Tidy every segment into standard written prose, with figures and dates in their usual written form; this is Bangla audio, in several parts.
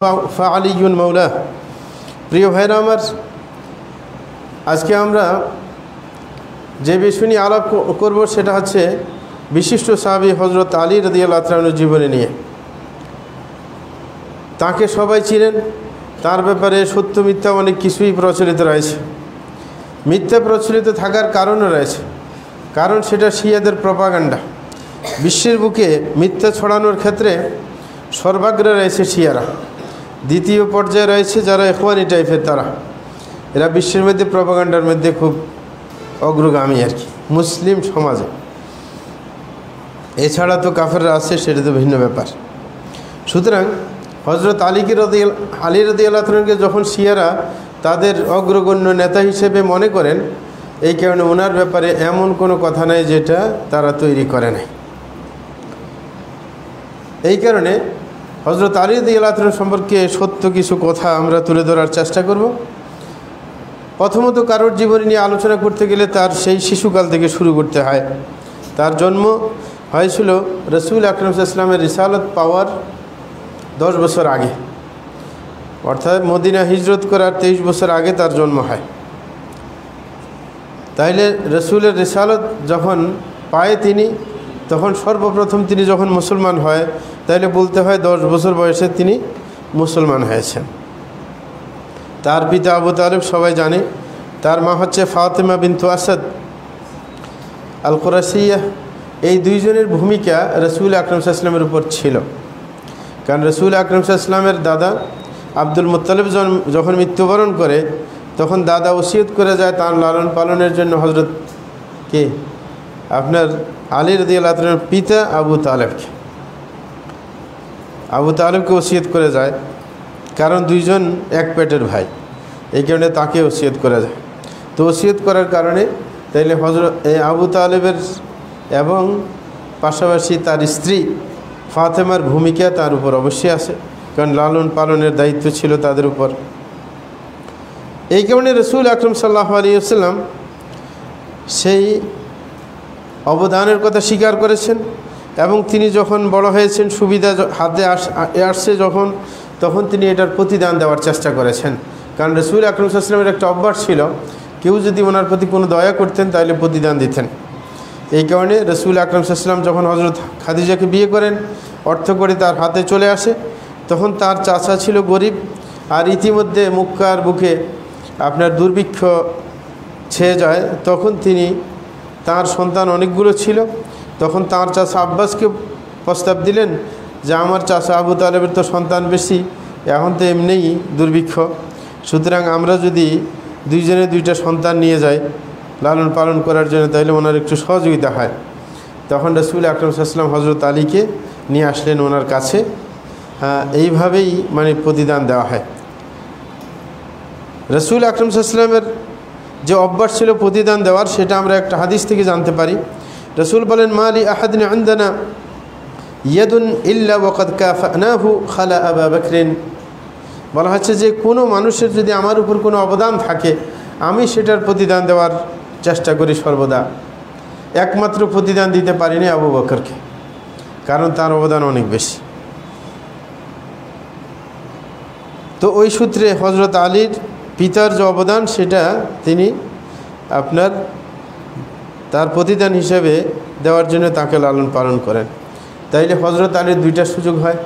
ফাআলিয়ুন মাওলা। প্রিয় ভাইরা আমার, আজকে আমরা যে বিষয় নিয়ে আলাপ করব সেটা হচ্ছে বিশিষ্ট সাহাবী হযরত আলী রাদিয়াল্লাহু তাআলার জীবনী নিয়ে। তাকে সবাই চিনেন, তার ব্যাপারে সত্য মিথ্যা অনেক কিছুই প্রচলিত রয়েছে। মিথ্যা প্রচলিত থাকার কারণও রয়েছে, কারণ সেটা শিয়াদের প্রপাগান্ডা। বিশ্বের বুকে মিথ্যা ছড়ানোর ক্ষেত্রে সর্বাগ্রে রয়েছে শিয়ারা। দ্বিতীয় পর্যায়ে রয়েছে যারা ইখওয়ানি টাইপের, এরা বিশ্বের মধ্যে প্রপাগান্ডার মধ্যে খুব অগ্রগামী আর কি, মুসলিম সমাজে। এছাড়া তো কাফেররা আছে, সেটা তো ভিন্ন ব্যাপার। সুতরাং হযরত আলী রাদিয়াল্লাহু তাআলাকে যখন শিয়ারা তাদের অগ্রগণ্য নেতা হিসেবে মনে করেন, এই কারণে ওনার ব্যাপারে এমন কোনো কথা নাই যেটা তারা তৈরি করে নাই। এই কারণে হযরত আলী রাদিয়াল্লাহু তাআলা সম্পর্কে সত্য কিছু কথা আমরা তুলে ধরার চেষ্টা করব। প্রথমত, কারোর জীবনী নিয়ে আলোচনা করতে গেলে তার সেই শিশুকাল থেকে শুরু করতে হয়। তার জন্ম হয়েছিল রাসূল আকরাম সাল্লাল্লাহু আলাইহি ওয়াসাল্লামের রিসালাত পাওয়ার 10 বছর আগে, অর্থাৎ মদিনা হিজরত করার 23 বছর আগে তার জন্ম হয়। তাইলে রাসূলের রিসালাত যখন পায় তিনি, তখন সর্বপ্রথম তিনি যখন মুসলমান হয়, তাইলে বলতে হয় 10 বছর বয়সে তিনি মুসলমান হয়েছেন। তার পিতা আবু তালেব সবাই জানে, তার মা হচ্ছে ফাতেমা বিনতু আসাদ আল কুরাশিয়া। এই দুইজনের ভূমিকা রাসূল আকরাম সাল্লাল্লাহু আলাইহি ওয়াসাল্লামের উপর ছিল, কারণ রাসূল আকরাম সাল্লাল্লাহু আলাইহি ওয়াসাল্লামের দাদা আব্দুল মুত্তালিব যখন মৃত্যুবরণ করে, তখন দাদা ওসিয়ত করে যায় তার লালন পালনের জন্য হযরত আপনার আলী রাদিয়াল্লাহু তাআলার পিতা আবু তালেবকে ওসিয়ত করে যায়, কারণ দুইজন এক পেটের ভাই, এই কারণে তাকে ওসিয়ত করে যায়। তো ওসিয়ত করার কারণে তাইলে আবু তালেবের এবং পাশাপাশি তার স্ত্রী ফাতেমার ভূমিকা তার উপর অবশ্যই আছে, কারণ লালন পালনের দায়িত্ব ছিল তাদের উপর। এই কারণে রাসূল আকরাম সাল্লাল্লাহু আলাইহি ওয়াসাল্লাম সেই অবদানের কথা স্বীকার করেছেন, এবং তিনি যখন বড় হয়েছেন, সুবিধা হাতে আসছে যখন, তখন তিনি এটার প্রতিদান দেওয়ার চেষ্টা করেছেন। কারণ রাসূল আকরাম সাল্লাল্লাহু আলাইহি ওয়াসাল্লামের একটা অভ্যাস ছিল, কেউ যদি ওনার প্রতি কোনো দয়া করতেন তাহলে প্রতিদান দিতেন। এই কারণে রাসূল আকরাম সাল্লাল্লাহু আলাইহি ওয়াসাল্লাম যখন হযরত খাদিজাকে বিয়ে করেন, অর্থ করে তার হাতে চলে আসে, তখন তার চাচা ছিল গরিব, আর ইতিমধ্যে মক্কার বুকে আপনার দুর্ভিক্ষ ছেয়ে যায়। তখন তিনি, তার সন্তান অনেকগুলো ছিল, তখন তার চাচা আব্বাসকে প্রস্তাব দিলেন যে আমার চাচা আবু তালেবের তো সন্তান বেশি, এখন তো এমনিই দুর্ভিক্ষ, সুতরাং আমরা যদি দুইজনে দুইটা সন্তান নিয়ে যাই লালন পালন করার জন্য, তাহলে ওনার একটু সহযোগিতা হয়। তখন রাসূল আকরাম সাল্লাল্লাহু আলাইহি ওয়াসাল্লাম হযরত আলীকে নিয়ে আসলেন ওনার কাছে। এইভাবেই প্রতিদান দেওয়া হয়। রাসূল আকরাম সাল্লাল্লাহু আলাইহি ওয়াসাল্লামের যে অভ্যাস ছিল প্রতিদান দেওয়ার, সেটা আমরা একটা হাদিস থেকে জানতে পারি। রাসূল বলেন, মালি আহাদিন ইনদানা ইয়াদুন ইল্লা ওয়াকাদ কাফানাহু খালা আবু বকরিন। বলা হচ্ছে যে কোনো মানুষের যদি আমার উপর কোনো অবদান থাকে, আমি সেটার প্রতিদান দেওয়ার চেষ্টা করি সর্বদা। একমাত্র প্রতিদান দিতে পারিনি আবু বকরকে, কারণ তার অবদান অনেক বেশি। তো ওই সূত্রে হযরত আলীর পিতার যে অবদান, সেটা তিনি আপনার তার প্রতিদান হিসেবে দেওয়ার জন্য তাকে লালন পালন করেন। তাইলে হযরত আলীর দুইটা সুযোগ হয়।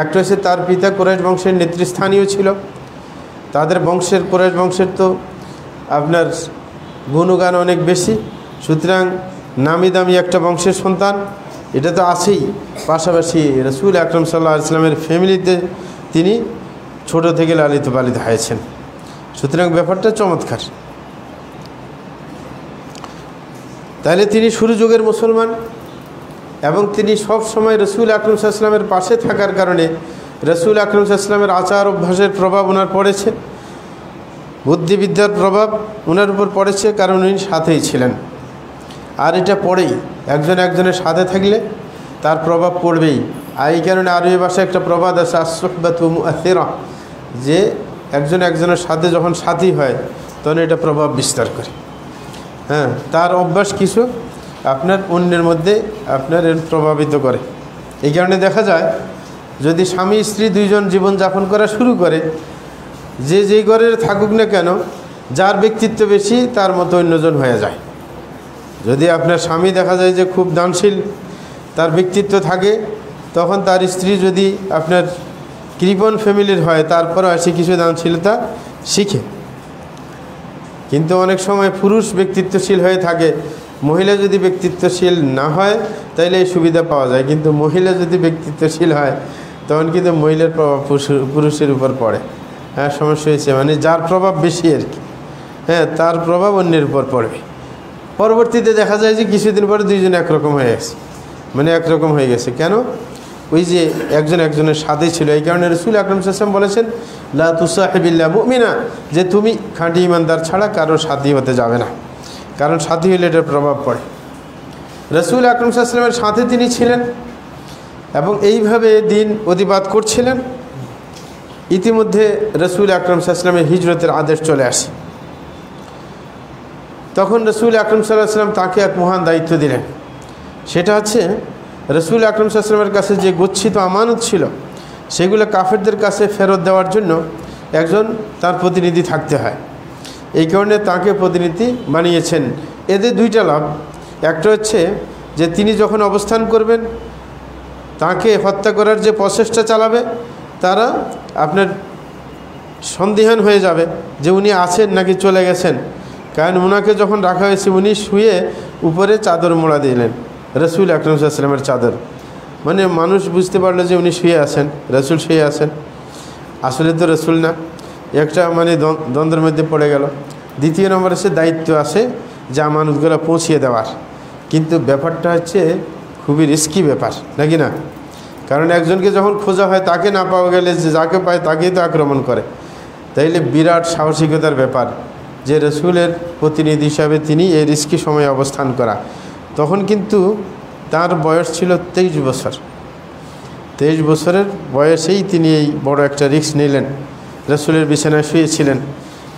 একটা হচ্ছে তার পিতা কুরাইশ বংশের নেতৃস্থানীয় ছিল, তাদের বংশের, কুরাইশ বংশের তো আপনার গুণগান অনেক বেশি, সুতরাং নামি দামি একটা বংশের সন্তান, এটা তো আছেই। পাশাপাশি রাসূল আকরাম সাল্লাল্লাহু আলাইহি ওয়াসাল্লামের ফ্যামিলিতে তিনি ছোট থেকে লালিত পালিত হয়েছেন, সুতরাং ব্যাপারটা চমৎকার। তাহলে তিনি শুরু যুগের মুসলমান, এবং তিনি সব সময় রাসূল আকরাম সাল্লাল্লাহু আলাইহি ওয়াসাল্লামের পাশে থাকার কারণে রাসূল আকরাম সাল্লাল্লাহু আলাইহি ওয়াসাল্লামের আচার অভ্যাসের প্রভাব ওনার পড়েছে, বুদ্ধিবিদ্যার প্রভাব ওনার উপর পড়েছে, কারণ উনি সাথেই ছিলেন। আর এটা পড়েই, একজনের সাথে থাকলে তার প্রভাব পড়বেই। আর এই কারণে আরবি ভাষায় একটা প্রবাদ আছে, আস-সুহবাতু মুআথিরা, যে একজনের সাথে যখন সাথী হয় তখন এটা প্রভাব বিস্তার করে। তার অভ্যাস কিছু আপনার অন্যের মধ্যে আপনার প্রভাবিত করে। এই কারণে দেখা যায় যদি স্বামী স্ত্রী দুইজন জীবনযাপন করা শুরু করে, যে যেই ঘরের থাকুক না কেন, যার ব্যক্তিত্ব বেশি তার মতো অন্যজন হয়ে যায়। যদি আপনার স্বামী দেখা যায় যে খুব দানশীল, তার ব্যক্তিত্ব থাকে, তখন তার স্ত্রী যদি আপনার কৃপণ ফ্যামিলির হয়, তারপরও আসে কিছু দানশীলতা শিখে। কিন্তু অনেক সময় পুরুষ ব্যক্তিত্বশীল হয়ে থাকে, মহিলা যদি ব্যক্তিত্বশীল না হয় তাইলে এই সুবিধা পাওয়া যায়। কিন্তু মহিলা যদি ব্যক্তিত্বশীল হয় তখন কিন্তু মহিলার প্রভাব পুরুষের উপর পড়ে। হ্যাঁ, সমস্যা হয়েছে, মানে যার প্রভাব বেশি আর কি, হ্যাঁ, তার প্রভাব অন্যের উপর পড়বে। পরবর্তীতে দেখা যায় যে কিছুদিন পরে দুইজন একরকম হয়ে গেছে, মানে একরকম হয়ে গেছে। কেন? ওই যে একজন একজনের সাথে ছিল। এই কারণে রাসূল আকরাম সাল্লাল্লাহু আলাইহি ওয়াসাল্লাম বলেছেন, লা তুসাহিবিল্লা মুমিনা, যে তুমি খাঁটি ইমানদার ছাড়া কারোর সাথী হতে যাবে না, কারণ সাথী হলে এটার প্রভাব পড়ে। রাসূল আকরাম সাল্লাল্লাহু আলাইহি ওয়াসাল্লামের সাথে তিনি ছিলেন এবং এইভাবে দিন অতিবাদ করছিলেন। ইতিমধ্যে রাসূল আকরাম সাল্লাল্লাহু আলাইহি ওয়াসাল্লামের হিজরতের আদেশ চলে আসে। তখন রাসূল আকরাম সাল্লাল্লাহু আলাইহি ওয়াসাল্লাম তাকে এক মহান দায়িত্ব দিলেন। সেটা হচ্ছে রাসূল আকরাম সাল্লাল্লাহু আলাইহি ওয়াসাল্লামের কাছে যে গচ্ছিত আমানত ছিল, সেগুলো কাফেরদের কাছে ফেরত দেওয়ার জন্য একজন তার প্রতিনিধি থাকতে হয়। এই কারণে তাকে প্রতিনিধি বানিয়েছেন। এদের দুইটা লাভ। একটা হচ্ছে যে তিনি যখন অবস্থান করবেন, তাকে হত্যা করার যে প্রচেষ্টা চালাবে, তারা আপনার সন্দিহান হয়ে যাবে যে উনি আছেন নাকি চলে গেছেন। কারণ ওনাকে যখন রাখা হয়েছে, উনি শুয়ে উপরে চাদর মোড়া দিলেন, রাসূল আকরাম সাল্লাল্লাহু আলাইহি ওয়াসাল্লামের চাদর। মানে মানুষ বুঝতে পারলো যে উনি শুয়ে আছেন, রাসূল শুয়ে আছেন, আসলে তো রাসূল না। একটা মানে দ্বন্দ্বের মধ্যে পড়ে গেল। দ্বিতীয় নম্বর হচ্ছে দায়িত্ব আছে যে আমানতগুলো পৌঁছিয়ে দেওয়ার, কিন্তু ব্যাপারটা হচ্ছে খুবই রিস্কি ব্যাপার, নাকি না? কারণ একজনকে যখন খোঁজা হয়, তাকে না পাওয়া গেলে যে যাকে পায় তাকেই তো আক্রমণ করে। তাইলে বিরাট সাহসিকতার ব্যাপার যে রাসূলের প্রতিনিধি হিসাবে তিনি এই রিস্কি সময়ে অবস্থান করা। তখন কিন্তু তার বয়স ছিল 23 বছর। 23 বছরের বয়সেই তিনি এই বড় একটা রিস্ক নিলেন, রাসূলের বিছানায় শুয়েছিলেন।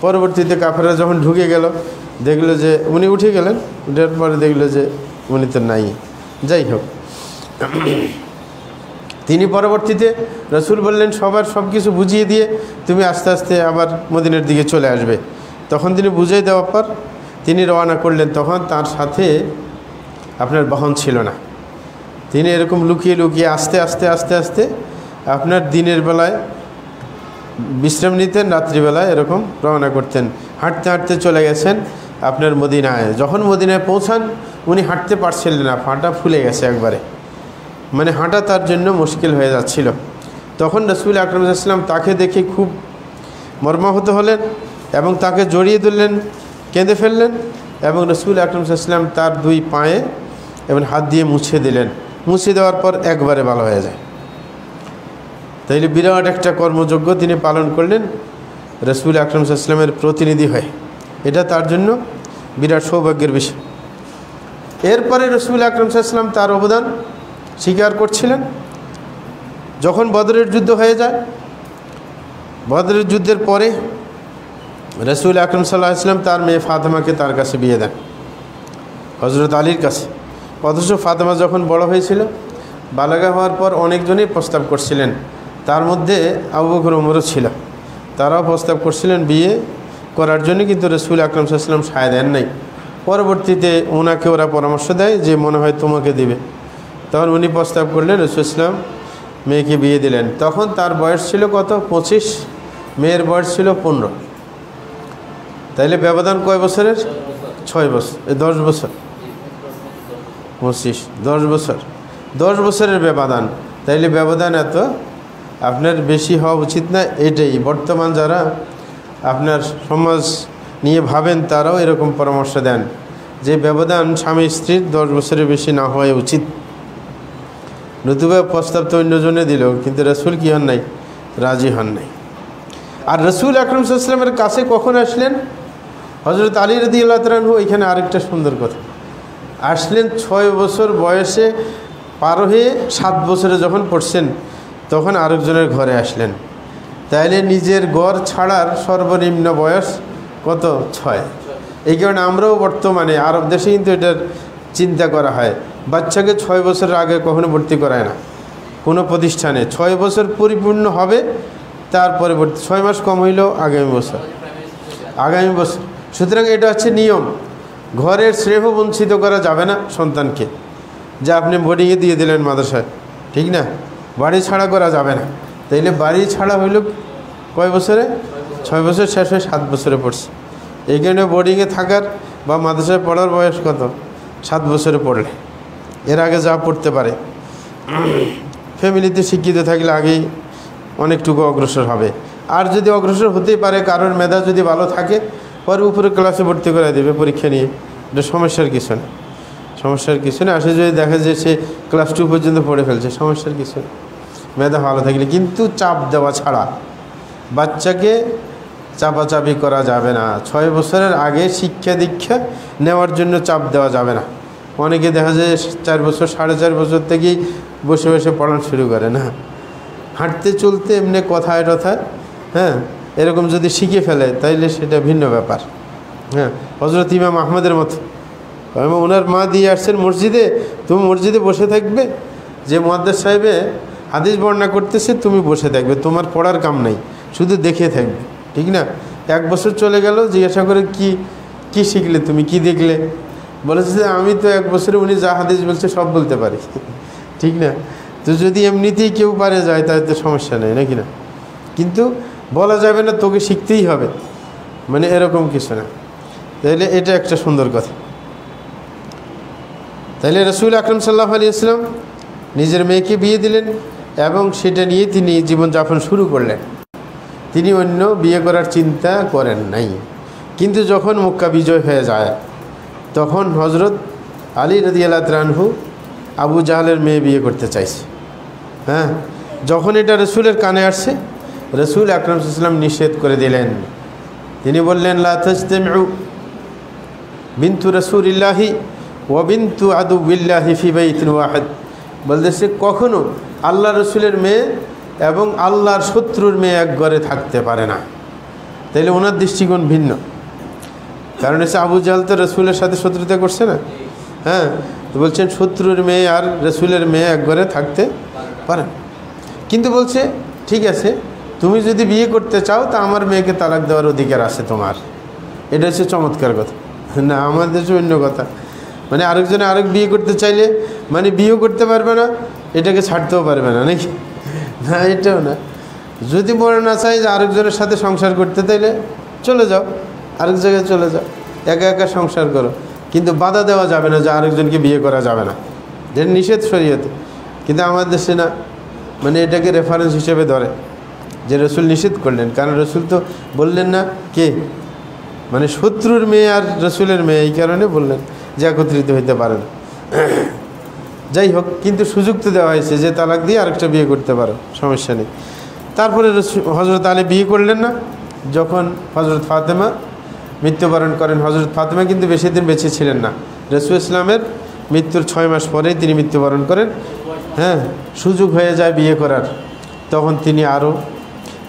পরবর্তীতে কাফেররা যখন ঢুকে গেল, দেখলো যে উনি উঠে গেলেন, উঠার পরে দেখলো যে উনি তো নাই। যাই হোক, তিনি পরবর্তীতে রাসূল বললেন সবার সব কিছু বুঝিয়ে দিয়ে তুমি আস্তে আস্তে আবার মদিনার দিকে চলে আসবে। তখন তিনি বুঝিয়ে দেওয়ার পর তিনি রওনা করলেন। তখন তার সাথে আপনার বাহন ছিল না। তিনি এরকম লুকিয়ে লুকিয়ে আস্তে আস্তে আস্তে আস্তে আপনার দিনের বেলায় বিশ্রাম নিতেন, রাত্রিবেলায় এরকম রওনা করতেন। হাঁটতে হাঁটতে চলে গেছেন আপনার মদিনায়। যখন মদিনায় পৌঁছান, উনি হাঁটতে পারছিলেন না, পাটা ফুলে গেছে একবারে, মানে হাঁটা তার জন্য মুশকিল হয়ে যাচ্ছিল। তখন রাসূল আকরাম সাল্লাল্লাহু আলাইহি ওয়াসাল্লাম তাকে দেখে খুব মর্মাহত হলেন এবং তাকে জড়িয়ে ধরলেন, কেঁদে ফেললেন এবং রাসূল আকরাম সাল্লাল্লাহু আলাইহি ওয়াসাল্লাম তার দুই পায়ে এবং হাত দিয়ে মুছে দিলেন। মুছে দেওয়ার পর একবারে ভালো হয়ে যায়। তাইলে বিরাট একটা কর্মযজ্ঞ তিনি পালন করলেন রাসূল আকরাম সাল্লাল্লাহু আলাইহি ওয়াসাল্লামের প্রতিনিধি হয়ে। এটা তার জন্য বিরাট সৌভাগ্যের বিষয়। এরপরে রাসূল আকরাম সাল্লাল্লাহু আলাইহি ওয়াসাল্লাম তার অবদান স্বীকার করছিলেন। যখন বদরের যুদ্ধ হয়ে যায়, বদরের যুদ্ধের পরে রাসূল আকরাম সাল্লাল্লাহু আলাইহি ওয়াসাল্লাম তার মেয়ে ফাতেমাকে তার কাছে বিয়ে দেন, হযরত আলীর কাছে। অথচ ফাতেমা যখন বড় হয়েছিল, বালাগা হওয়ার পর অনেকজনই প্রস্তাব করছিলেন, তার মধ্যে আবু বকর ওমরও ছিল। তারাও প্রস্তাব করছিলেন বিয়ে করার জন্য, কিন্তু রাসূল আকরাম সাল্লাল্লাহু আলাইহি ওয়াসাল্লাম সায় দেন নাই। পরবর্তীতে ওনাকে ওরা পরামর্শ দেয় যে মনে হয় তোমাকে দিবে। তখন উনি প্রস্তাব করলেন, রাসূল ইসলাম মেয়েকে বিয়ে দিলেন। তখন তার বয়স ছিল কত? 25, মেয়ের বয়স ছিল 15। তাইলে ব্যবধান কয় বছরের? 6 বছর, 10 বছর, 25, 10 বছর, 10 বছরের ব্যবধান। তাইলে ব্যবধান এত আপনার বেশি হওয়া উচিত না। এটাই বর্তমান যারা আপনার সমাজ নিয়ে ভাবেন, তারাও এরকম পরামর্শ দেন যে ব্যবধান স্বামী স্ত্রীর 10 বছরের বেশি না হওয়া উচিত। নতুবা প্রস্তাব তো অন্যজনে দিল, কিন্তু রাসূল কি হন নাই? রাজি হন নাই। আর রাসূল আকরাম সাল্লাল্লাহু আলাইহি ওয়াসাল্লামের কাছে কখন আসলেন? হযরত আলী রাদিয়াল্লাহু তাআলা আনহু। এখানে আরেকটা সুন্দর কথা, আসলেন 6 বছর বয়সে পার হয়ে 7 বছরে যখন পড়ছেন, তখন আরেকজনের ঘরে আসলেন। তাইলে নিজের ঘর ছাড়ার সর্বনিম্ন বয়স কত? 6। এই কারণে আমরাও বর্তমানে আরব দেশে কিন্তু এটার চিন্তা করা হয়, বাচ্চাকে 6 বছরের আগে কখনো ভর্তি করায় না। কোনো প্রতিষ্ঠানে 6 বছর পরিপূর্ণ হবে, তার পরবর্তী 6 মাস কম হইলেও আগামী বছর। সুতরাং এটা হচ্ছে নিয়ম। ঘরের স্নেহ বঞ্চিত করা যাবে না সন্তানকে, যে আপনি বোর্ডিংয়ে দিয়ে দিলেন মাদ্রাসায়, ঠিক না? বাড়ি ছাড়া করা যাবে না। তাইলে বাড়ি ছাড়া হইল কয় বছরে? 6 বছর শেষ হয়ে 7 বছরে পড়ছে। এই কারণে বোর্ডিংয়ে থাকার বা মাদ্রাসায় পড়ার বয়স কত? 7 বছরে পড়লে, এর আগে যা পড়তে পারে। ফ্যামিলিতে শিক্ষিত থাকলে আগেই অনেকটুকু অগ্রসর হবে। আর যদি অগ্রসর হতেই পারে, কারোর মেধা যদি ভালো থাকে, পরে উপরে ক্লাসে ভর্তি করে দেবে পরীক্ষা নিয়ে, এটা সমস্যার কিছু না। আসে যদি দেখা যায় সে ক্লাস 2 পর্যন্ত পড়ে ফেলছে, সমস্যার কিছু না, মেধা ভালো থাকলে। কিন্তু চাপ দেওয়া ছাড়া বাচ্চাকে চাপাচাপি করা যাবে না। 6 বছরের আগে শিক্ষা দীক্ষা নেওয়ার জন্য চাপ দেওয়া যাবে না। অনেকে দেখা যায় 4 বছর 4.5 বছর থেকেই বসে বসে পড়ানো শুরু করে না। হাঁটতে চলতে এমনি কথায় টথায়, হ্যাঁ, এরকম যদি শিখে ফেলে তাইলে সেটা ভিন্ন ব্যাপার। হ্যাঁ, হযরত ইমাম আহমদের মতো, ওনার মা দিয়ে আসছেন মসজিদে, তুমি মসজিদে বসে থাকবে, যে মুহাদ্দিস সাহেবে হাদিস বর্ণনা করতেছে তুমি বসে থাকবে, তোমার পড়ার কাম নাই, শুধু দেখে থাকবে, ঠিক না? 1 বছর চলে গেল, জিজ্ঞাসা করে কি শিখলে তুমি, কি দেখলে? বলেছে যে আমি তো 1 বছরে উনি যা হাদিস বলছে সব বলতে পারি, ঠিক না? তো যদি এমনিতেই কেউ পারে যায় তাহলে তো সমস্যা নেই, নাকি না? কিন্তু বলা যাবে না তোকে শিখতেই হবে, মানে এরকম কিছু না। তাইলে এটা একটা সুন্দর কথা। তাইলে রাসূল আকরাম সাল্লাল্লাহু আলাইহি ওয়াসাল্লাম নিজের মেয়েকে বিয়ে দিলেন এবং সেটা নিয়ে তিনি জীবনযাপন শুরু করলেন। তিনি অন্য বিয়ে করার চিন্তা করেন নাই। কিন্তু যখন মক্কা বিজয় হয়ে যায়, তখন হযরত আলী রাদিয়াল্লাহু তাআলা আনহু আবু জাহলের মেয়ে বিয়ে করতে চাইছে। হ্যাঁ, যখন এটা রসুলের কানে আসছে, রসুল আকরাম সাল্লাল্লাহু আলাইহি ওয়াসাল্লাম নিষেধ করে দিলেন। তিনি বললেন, লা তাজতামিউ বিনতু রাসূলিল্লাহি ওয়া বিনতু আদুবিল্লাহি ফি বাইতিন ওয়াহিদ। বলতেছে কখনো আল্লাহ রসুলের মেয়ে এবং আল্লাহর শত্রুর মেয়ে এক ঘরে থাকতে পারে না। তাইলে ওনার দৃষ্টিকোণ ভিন্ন। কারণ হচ্ছে আবু জাহল তো রসুলের সাথে শত্রুতা করছে না। হ্যাঁ, তো বলছেন শত্রুর মেয়ে আর রসুলের মেয়ে এক ঘরে থাকতে পারে না। কিন্তু বলছে ঠিক আছে, তুমি যদি বিয়ে করতে চাও তা আমার মেয়েকে তালাক দেওয়ার অধিকার আছে তোমার। এটা হচ্ছে চমৎকার কথা না, আমাদের অন্য কথা। মানে আরেকজনে আরেক বিয়ে করতে চাইলে মানে বিয়েও করতে পারবে না, এটাকে ছাড়তেও পারবে না, নাকি না? এটাও না। যদি মনে না চাই যে আরেকজনের সাথে সংসার করতে, তাইলে চলে যাও, আরেক জায়গায় চলে যাও, একা একা সংসার করো। কিন্তু বাধা দেওয়া যাবে না যে আরেকজনকে বিয়ে করা যাবে না, যেটা নিষেধ শরীয়তে। কিন্তু আমাদের দেশে না, মানে এটাকে রেফারেন্স হিসেবে ধরে যে রসুল নিষেধ করলেন। কারণ রসুল তো বললেন না কে, মানে শত্রুর মেয়ে আর রসুলের মেয়ে, এই কারণে বললেন যে একত্রিত হইতে পারে না। যাই হোক, কিন্তু সুযোগ তো দেওয়া হয়েছে যে তালাক দিয়ে আরেকটা বিয়ে করতে পারো, সমস্যা নেই। তারপরে হজরত আলী বিয়ে করলেন না। যখন হজরত ফাতেমা মৃত্যুবরণ করেন, হজরত ফাতেমা কিন্তু বেশি দিন বেঁচে ছিলেন না। রাসূল ইসলামের মৃত্যুর 6 মাস পরেই তিনি মৃত্যুবরণ করেন। হ্যাঁ, সুযোগ হয়ে যায় বিয়ে করার, তখন তিনি আরও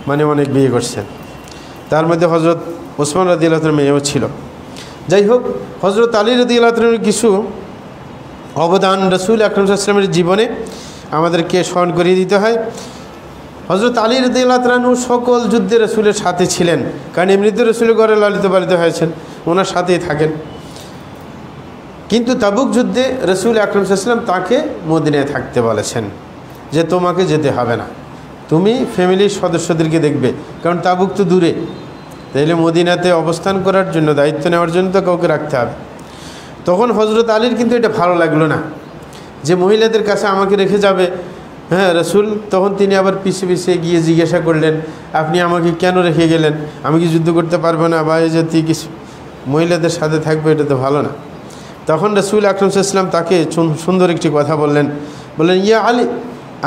মানে অনেক বিয়ে করছেন। তার মধ্যে হজরত ওসমান রাদিয়াল্লাহু আনহুর মেয়েও ছিল। যাই হোক, হজরত আলী রাদিয়াল্লাহু আনহুর কিছু অবদান রাসূল আকরাম সাল্লাল্লাহু আলাইহি ওয়াসাল্লামের জীবনে আমাদেরকে স্মরণ করিয়ে দিতে হয়। হজরত আলী রাদিয়াল্লাহু আনহু সকল যুদ্ধে রসুলের সাথে ছিলেন, কারণ এমনিতে রসুলের ঘরে লালিত পালিত হয়েছেন, ওনার সাথেই থাকেন। কিন্তু তাবুক যুদ্ধে রসুল আকরাম সাল্লাল্লাহু আলাইহি ওয়াসাল্লাম তাকে মদিনায় থাকতে বলেছেন, যে তোমাকে যেতে হবে না, তুমি ফ্যামিলির সদস্যদেরকে দেখবে, কারণ তাবুক তো দূরে। তাইলে মদিনাতে অবস্থান করার জন্য, দায়িত্ব নেওয়ার জন্য তো কাউকে রাখতে হবে। তখন হজরত আলীর কিন্তু এটা ভালো লাগলো না যে মহিলাদের কাছে আমাকে রেখে যাবে। হ্যাঁ, রসুল তখন তিনি আবার পিছিয়ে পিছিয়ে গিয়ে জিজ্ঞাসা করলেন, আপনি আমাকে কেন রেখে গেলেন? আমি কি যুদ্ধ করতে পারবো না বা এই জাতীয় কিছু, মহিলাদের সাথে থাকবে, এটা তো ভালো না। তখন রাসূল আকরাম সাল্লাল্লাহু আলাইহি ওয়াসাল্লাম তাকে সুন্দর একটি কথা বললেন, ইয়া আলী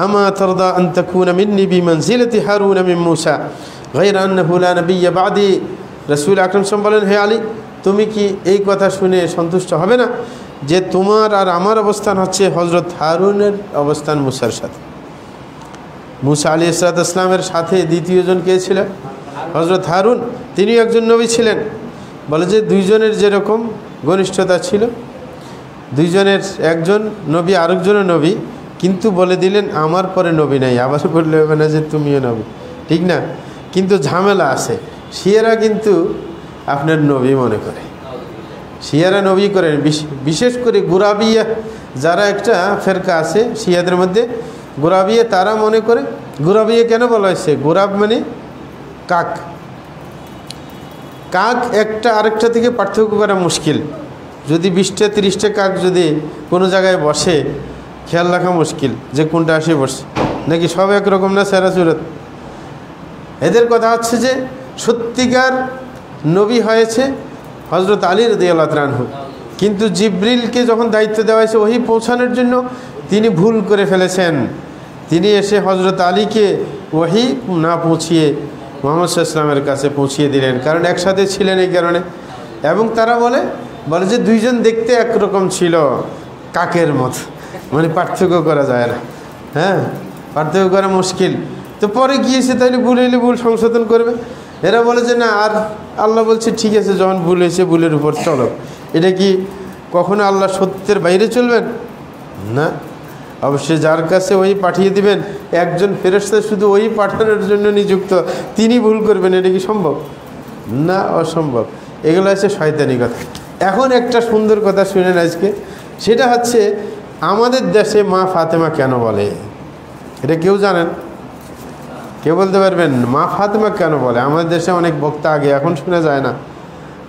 আমা তারদা আন তাকুনা মিন্নি বিমানজিলাতি হারুন মিন মূসা গায়রা আন্নাহু লা নাবিয়্যা বা'দি। রাসূল আকরাম সাল্লাল্লাহু আলাইহি ওয়াসাল্লাম বলেন, হে আলী, তুমি কি এই কথা শুনে সন্তুষ্ট হবে না যে তোমার আর আমার অবস্থান হচ্ছে হজরত হারুনের অবস্থান মূসার সাথে? মূসা আলাইহিস সালামের সাথে দ্বিতীয়জন কে ছিলেন? হজরত হারুন, তিনি একজন নবী ছিলেন। বলে যে দুইজনের যেরকম ঘনিষ্ঠতা ছিল, দুইজনের একজন নবী আরেকজনের নবী, কিন্তু বলে দিলেন আমার পরে নবী নাই, আবার বললে হবে না যে তুমিও নবী, ঠিক না? কিন্তু ঝামেলা আছে, শিয়ারা কিন্তু আপনার নবী মনে করে, শিয়ারা নবী করেন। বিশেষ করে গুরাবিয়া যারা একটা ফেরকা আছে শিয়াদের মধ্যে, গুরাবিয়া তারা মনে করে, গুরাবিয়া কেন বলা হয়েছে? গুরাব মানে কাক, কাক একটা আরেকটা থেকে পার্থক্য করা মুশকিল। যদি 20টা 30টা কাক যদি কোনো জায়গায় বসে, খেয়াল রাখা মুশকিল যে কোনটা আসে বসে, নাকি সব একরকম না সেরা সুরত। এদের কথা হচ্ছে যে সত্যিকার নবী হয়েছে হজরত আলী রাদিয়াল্লাহু তাআলা আনহু, কিন্তু জিবরিলকে যখন দায়িত্ব দেওয়া হয়েছে ওহী পৌঁছানোর জন্য তিনি ভুল করে ফেলেছেন। তিনি এসে হজরত আলীকে ওহী না পৌঁছিয়ে মুহাম্মদ সাল্লাল্লাহু আলাইহি ওয়াসাল্লামের কাছে পৌঁছিয়ে দিলেন, কারণ একসাথে ছিলেন এই কারণে। এবং তারা বলে যে দুইজন দেখতে একরকম ছিল, কাকের মতো, মানে পার্থক্য করা যায় না, হ্যাঁ, পার্থক্য করা মুশকিল। তো পরে গিয়েছে, তাইলে ভুল হইলে ভুল সংশোধন করবে। এরা বলে যে না, আর আল্লাহ বলছে ঠিক আছে, যখন ভুল হয়েছে ভুলের উপর চলো। এটা কি কখনো আল্লাহ সত্যের বাইরে চলবেন? না, অবশ্যই যার কাছে ওই পাঠিয়ে দিবেন, একজন ফেরেশতা শুধু ওই পাঠানোর জন্য নিযুক্ত, তিনি ভুল করবেন, এটা কি সম্ভব? না, অসম্ভব। এগুলো হচ্ছে শয়তানি কথা। এখন একটা সুন্দর কথা শুনেন আজকে, সেটা হচ্ছে আমাদের দেশে মা ফাতেমা কেন বলে? এটা কেউ জানেন? কেউ বলতে পারবেন মা ফাতেমা কেন বলে? আমাদের দেশে অনেক বক্তা আগে, এখন শোনা যায় না,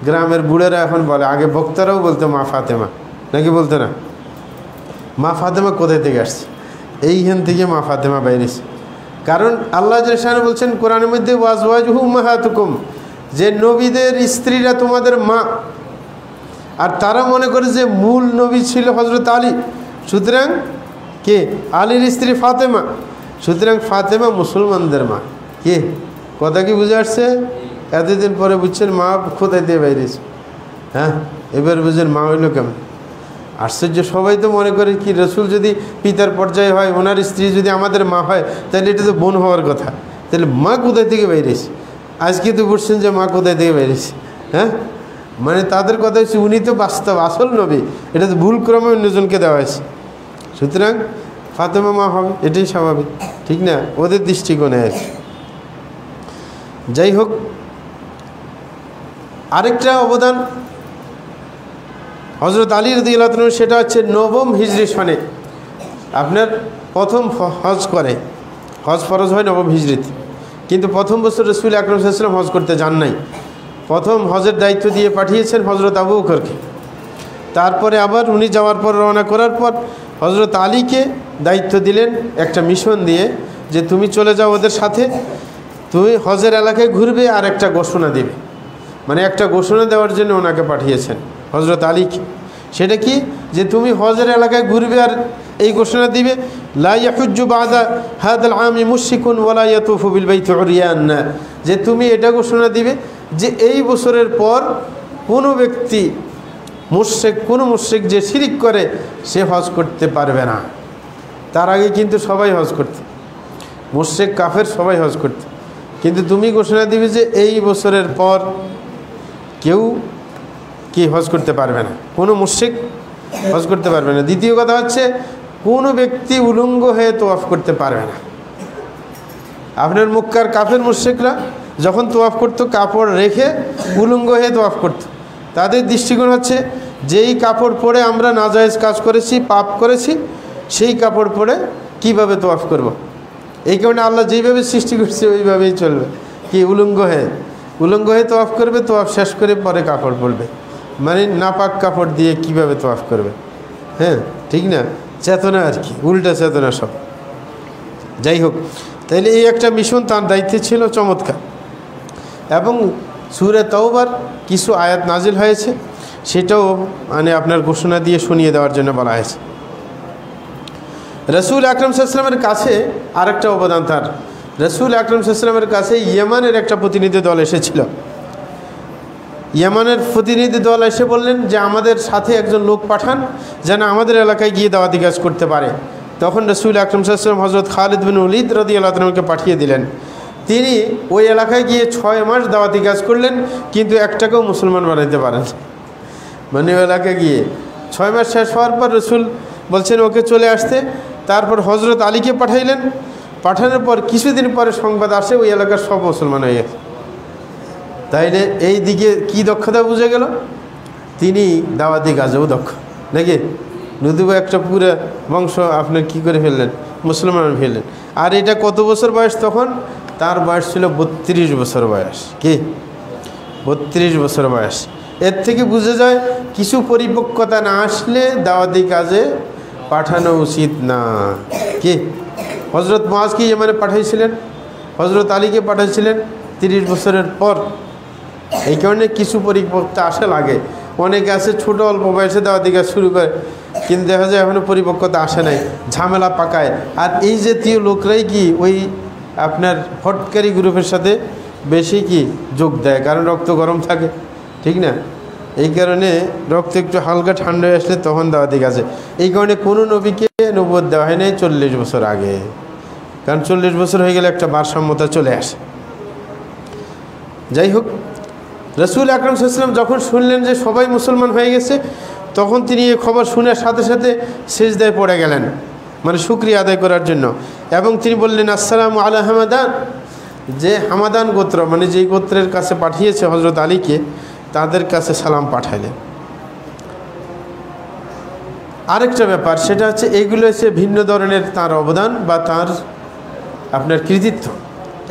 গ্রামের বুড়েরা এখন বলে, আগে বক্তারাও বলতো মা ফাতেমা, নাকি বলতো না? মা ফাতেমা কোথায় থেকে আসছে? এইখান থেকে মা ফাতেমা বাইরেছে। কারণ আল্লাহ জাল্লাহু বলছেন কোরআনের মধ্যে ওয়াজওয়াজুহু উম্মাহাতুকুম, যে নবীদের স্ত্রীরা তোমাদের মা। আর তারা মনে করে যে মূল নবী ছিল হজরত আলী, সুতরাং কে? আলীর স্ত্রী ফাতেমা, সুতরাং ফাতেমা মুসলমানদের মা। কে কথা কি বুঝে আসছে? এতদিন পরে বুঝছেন মা কোথায় দিয়ে বাইরেছে? হ্যাঁ, এবার বুঝছেন মা হইল কেমন? আশ্চর্য। সবাই তো মনে করে কি রসুল যদি পিতার পর্যায়ে হয়, ওনার স্ত্রী যদি আমাদের মা হয়, তাহলে এটা তো বোন হওয়ার কথা। তাহলে মা কোথায় থেকে বাইরেছে? আজকে তো বুঝছেন যে মা কোথায় থেকে বাইরেছে। হ্যাঁ, মানে তাদের কথা হচ্ছে উনি তো বাস্তব আসল নবী, এটা তো ভুল ক্রমে অন্যজনকে দেওয়া হয়েছে। সুতরাং ফাতেমা মা হবে, এটাই স্বাভাবিক, ঠিক না? ওদের দৃষ্টিকোণে আছে। যাই হোক, আরেকটা অবদান হজরত আলী রাদিয়াল্লাহু তাআলা, সেটা হচ্ছে নবম হিজরি সনে আপনার প্রথম হজ করে। হজ ফরজ হয় নবম হিজরিতে, কিন্তু প্রথম বছর রাসূল আকরাম সাল্লাল্লাহু আলাইহি ওয়াসাল্লাম হজ করতে যান নাই। প্রথম হজের দায়িত্ব দিয়ে পাঠিয়েছেন হজরত আবু বকরকে। তারপরে আবার উনি যাওয়ার পর, রওনা করার পর হজরত আলীকে দায়িত্ব দিলেন একটা মিশন দিয়ে, যে তুমি চলে যাও ওদের সাথে, তুমি হজের এলাকায় ঘুরবে আর একটা ঘোষণা দিবে। মানে একটা ঘোষণা দেওয়ার জন্য ওনাকে পাঠিয়েছেন হজরত আলীকে। সেটা কি? যে তুমি হজের এলাকায় ঘুরবে আর এই ঘোষণা দিবে, লা ইয়াহুজ্জু বাদা হাদাল আমি মুশরিকুন ওয়ালা ইয়াতুফু বিল বাইতি উরিয়ান, যে তুমি এটা ঘোষণা দিবে যে এই বছরের পর কোনো ব্যক্তি মুশরিক, কোনো মুশরিক যে শিরিক করে সে হজ করতে পারবে না। তার আগে কিন্তু সবাই হজ করতে, মুশরিক কাফের সবাই হজ করতে, কিন্তু তুমি ঘোষণা দিবে যে এই বছরের পর কেউ কি হজ করতে পারবে না, কোনো মুশরিক হজ করতে পারবে না। দ্বিতীয় কথা হচ্ছে কোনো ব্যক্তি উলঙ্গ হয়ে তোয়াফ করতে পারবে না। আপনার মক্কার কাফের মুশরিকরা যখন তোয়াফ করতো কাপড় রেখে উলঙ্গ হয়ে তোয়াফ করতো। তাদের দৃষ্টিকোণ হচ্ছে যেই কাপড় পরে আমরা নাজায়েজ কাজ করেছি, পাপ করেছি, সেই কাপড় পরে কিভাবে তোয়াফ করব। এই কারণে আল্লাহ যেইভাবে সৃষ্টি করছে ওইভাবেই চলবে, কি উলঙ্গ হয়ে তোয়াফ করবে, তোয়াফ শেষ করে পরে কাপড় পরবে। মানে নাপাক কাপড় দিয়ে কিভাবে তোয়াফ করবে? হ্যাঁ, ঠিক না? চেতনা আর কি, উল্টা চেতনা সব। যাই হোক, তাইলে এই একটা মিশন তার দায়িত্বে ছিল, চমৎকার। এবং সূরা তাওবার কিছু আয়াত নাজিল হয়েছে, সেটাও মানে আপনার ঘোষণা দিয়ে শুনিয়ে দেওয়ার জন্য বলা হয়েছে। রাসূল আকরাম সাল্লাল্লাহু আলাইহি ওয়াসাল্লামের কাছে আরেকটা অবদান তার, রাসূল আকরাম সাল্লাল্লাহু আলাইহি ওয়াসাল্লামের কাছে ইয়েমানের একটা প্রতিনিধি দল এসেছিল। ইয়েমানের প্রতিনিধি দল এসে বললেন যে আমাদের সাথে একজন লোক পাঠান যেন আমাদের এলাকায় গিয়ে দাওয়াতি কাজ করতে পারে। তখন রাসূল আকরাম সাল্লাল্লাহু আলাইহি ওয়াসাল্লাম হযরত খালিদ বিন ওলীদ রাদিয়াল্লাহু তাআলাকে পাঠিয়ে দিলেন। তিনি ওই এলাকায় গিয়ে 6 মাস দাওয়াতি কাজ করলেন, কিন্তু একটাকেও মুসলমান বানাইতে পারেন। মানে ওই এলাকায় গিয়ে 6 মাস শেষ হওয়ার পর রাসূল বলছেন ওকে চলে আসতে। তারপর হজরত আলীকে পাঠাইলেন। পাঠানোর পর কিছুদিন পরে সংবাদ আসে ওই এলাকার সব মুসলমান হয়ে গেছে। তাইলে এই দিকে কী দক্ষতা বুঝে গেল, তিনি দাওয়াতি কাজেও দক্ষ নাকি। নদীব একটা পুরো বংশ আপনার কি করে ফেললেন, মুসলমান ফেললেন। আর এটা কত বছর বয়স তখন? তার বয়স ছিল 32 বছর বয়স। কি 32 বছর বয়স? এর থেকে বুঝে যায় কিছু পরিপক্কতা না আসলে দাওয়াতি কাজে পাঠানো উচিত না। কি হজরত মুআজকে ইয়েমেনে পাঠাইছিলেন, হজরত আলীকে পাঠাইছিলেন 30 বছরের পর। এই কারণে কিছু পরিপক্কতা আসা লাগে। অনেকে আছে ছোটো অল্প বয়সে দাওয়াতি কাজ শুরু করে, কিন্তু দেখা যায় এখনও পরিপক্কতা আসে নাই, ঝামেলা পাকায়। আর এই জাতীয় লোকরাই কি ওই আপনার হটকারী গ্রুপের সাথে বেশি কি যোগ দেয়, কারণ রক্ত গরম থাকে, ঠিক না। এই কারণে রক্ত একটু হালকা ঠান্ডা হয়ে আসলে তখন দাওয়াতি কাজে। এই কারণে কোনো নবীকে নবুয়ত দেওয়া হয় নাই 40 বছর আগে, কারণ 40 বছর হয়ে গেলে একটা ভারসাম্যতা চলে আসে। যাই হোক, রসুল আকরাম সাল্লাল্লাহু আলাইহি ওয়াসাল্লাম যখন শুনলেন যে সবাই মুসলমান হয়ে গেছে, তখন তিনি এই খবর শুনার সাথে সাথে সিজদায় পড়ে গেলেন, মানে শুকরিয়া আদায় করার জন্য। এবং তিনি বললেন, আসসালামু আলা হামাদান, যে হামাদান গোত্র, মানে যেই গোত্রের কাছে পাঠিয়েছে হজরত আলীকে, তাদের কাছে সালাম পাঠাইলেন। আরেকটা ব্যাপার, সেটা হচ্ছে এইগুলো হচ্ছে ভিন্ন ধরনের তার অবদান বা তার আপনার কৃতিত্ব।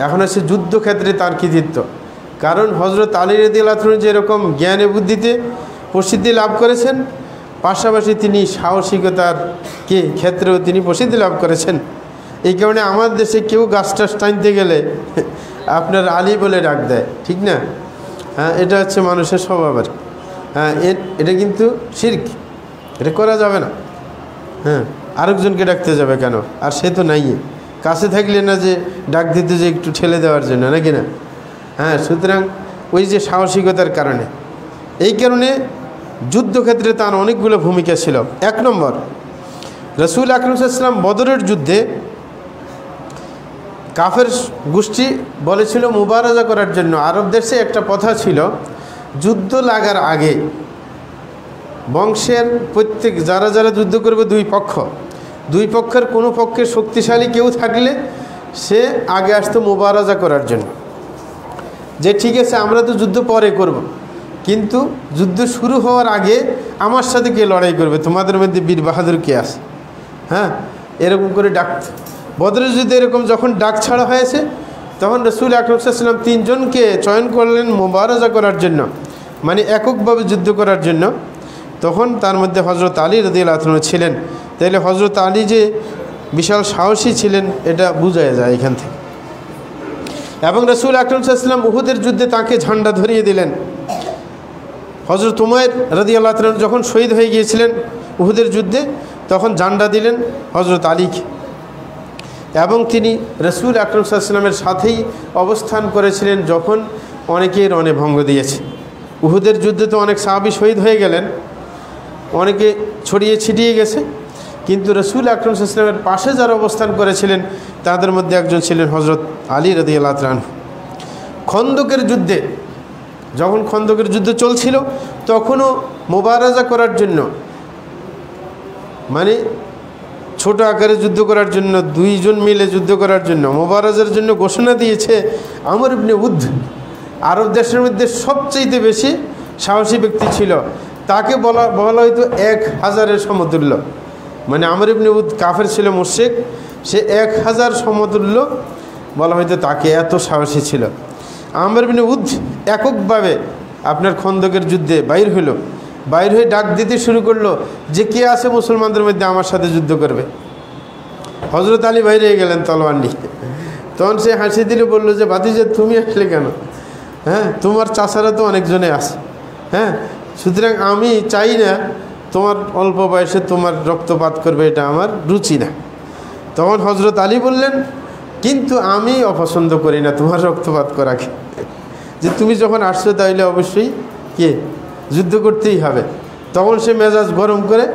এখন হচ্ছে যুদ্ধক্ষেত্রে তার কৃতিত্ব। কারণ হজরত আলী রাদিয়াল্লাহু আনহু যেরকম জ্ঞানে বুদ্ধিতে প্রসিদ্ধি লাভ করেছেন, পাশাপাশি তিনি সাহসিকতার ক্ষেত্রেও তিনি প্রসিদ্ধি লাভ করেছেন। এই কারণে আমার দেশে কেউ গাছটা টানতে গেলে আপনার আলী বলে ডাক দেয়, ঠিক না। হ্যাঁ, এটা হচ্ছে মানুষের স্বভাবের। হ্যাঁ, এটা কিন্তু শিরক, এটা করা যাবে না। হ্যাঁ, আরেকজনকে ডাকতে যাবে কেন? আর সে তো নাই, কাছে থাকলে না যে ডাক দিতে, যে একটু ঠেলে দেওয়ার জন্য, নাকি না। হ্যাঁ, সুতরাং ওই যে সাহসিকতার কারণে, এই কারণে যুদ্ধক্ষেত্রে তার অনেকগুলো ভূমিকা ছিল। 1 নম্বর, রসুল আকরাম সাল্লাল্লাহু আলাইহি ওয়াসাল্লাম বদরের যুদ্ধে কাফের গোষ্ঠী বলেছিল মুবারাজা করার জন্য। আরব দেশে একটা কথা ছিল, যুদ্ধ লাগার আগে বংশের প্রত্যেক যারা যারা যুদ্ধ করবে, দুই পক্ষের কোনো পক্ষের শক্তিশালী কেউ থাকলে সে আগে আসতো মুবারাজা করার জন্য, যে ঠিক আছে আমরা তো যুদ্ধ পরে করব, কিন্তু যুদ্ধ শুরু হওয়ার আগে আমার সাথে কে লড়াই করবে, তোমাদের মধ্যে বীর বাহাদুর কে আছে। হ্যাঁ, এরকম করে ডাক। বদরের যুদ্ধে এরকম যখন ডাক ছাড়া হয়েছে, তখন রসুল আকরাম সাল্লাল্লাহু আলাইহি ওয়াসাল্লাম 3 জনকে চয়ন করলেন মুবারাজা করার জন্য, মানে এককভাবে যুদ্ধ করার জন্য। তখন তার মধ্যে হজরত আলী রাদিয়াল্লাহু আনহু ছিলেন। তাইলে হজরত আলী যে বিশাল সাহসী ছিলেন, এটা বোঝা যায় এখান থেকে। এবং রসুল আকরাম সাল্লাল্লাহু আলাইহি ওয়াসাল্লাম উহুদের যুদ্ধে তাকে ঝান্ডা ধরিয়ে দিলেন। হজরত উমাইর রাদিয়াল্লাহু আনহু যখন শহীদ হয়ে গিয়েছিলেন উহুদের যুদ্ধে, তখন ঝান্ডা দিলেন হজরত আলীকে। এবং তিনি রসুল আকরাম সাল্লাল্লাহু আলাইহি ওয়াসাল্লামের সাথেই অবস্থান করেছিলেন যখন অনেকেই রণে ভঙ্গ দিয়েছে। উহুদের যুদ্ধে তো অনেক সাহাবী শহীদ হয়ে গেলেন, অনেকে ছড়িয়ে ছিটিয়ে গেছে, কিন্তু রসুল আকরাম সাল্লাল্লাহু আলাইহি ওয়াসাল্লামের পাশে যারা অবস্থান করেছিলেন, তাদের মধ্যে একজন ছিলেন হজরত আলী রাদিয়াল্লাহু আনহু। খন্দকের যুদ্ধে, যখন খন্দকের যুদ্ধ চলছিল, তখনও মুবারাজা করার জন্য, মানে ছোট আকারে যুদ্ধ করার জন্য, 2 জন মিলে যুদ্ধ করার জন্য মুবারাজার জন্য ঘোষণা দিয়েছে আমর ইবনে উদ। আরব দেশের মধ্যে সবচেয়ে বেশি সাহসী ব্যক্তি ছিল, তাকে বলা হয়তো 1000-এর সমতুল্য। মানে আমর ইবনে উদ কাফের ছিল, মুশরিক, সে 1000 সমতুল্য বলা হয়তো তাকে, এত সাহসী ছিল। আমর ইবনে উদ এককভাবে আপনার খন্দকের যুদ্ধে বাইর হয়ে ডাক দিতে শুরু করলো যে কে আছে মুসলমানদের মধ্যে আমার সাথে যুদ্ধ করবে। হজরত আলী বাইরে গেলেন তলোয়ার নিয়ে। তখন সে হাসি দিলে বললো যে ভাতিজা তুমি আসলে কেন? হ্যাঁ, তোমার চাচারা তো অনেকজনে আছে। হ্যাঁ, সুতরাং আমি চাই না তোমার অল্প বয়সে তোমার রক্তপাত করবে, এটা আমার রুচি না। তখন হজরত আলী বললেন, কিন্তু আমি অপছন্দ করি না তোমার রক্তপাত করাকে, যে তুমি যখন আসছো তাইলে অবশ্যই যুদ্ধ করতেই হবে। তখন সে মেজাজ গরম করে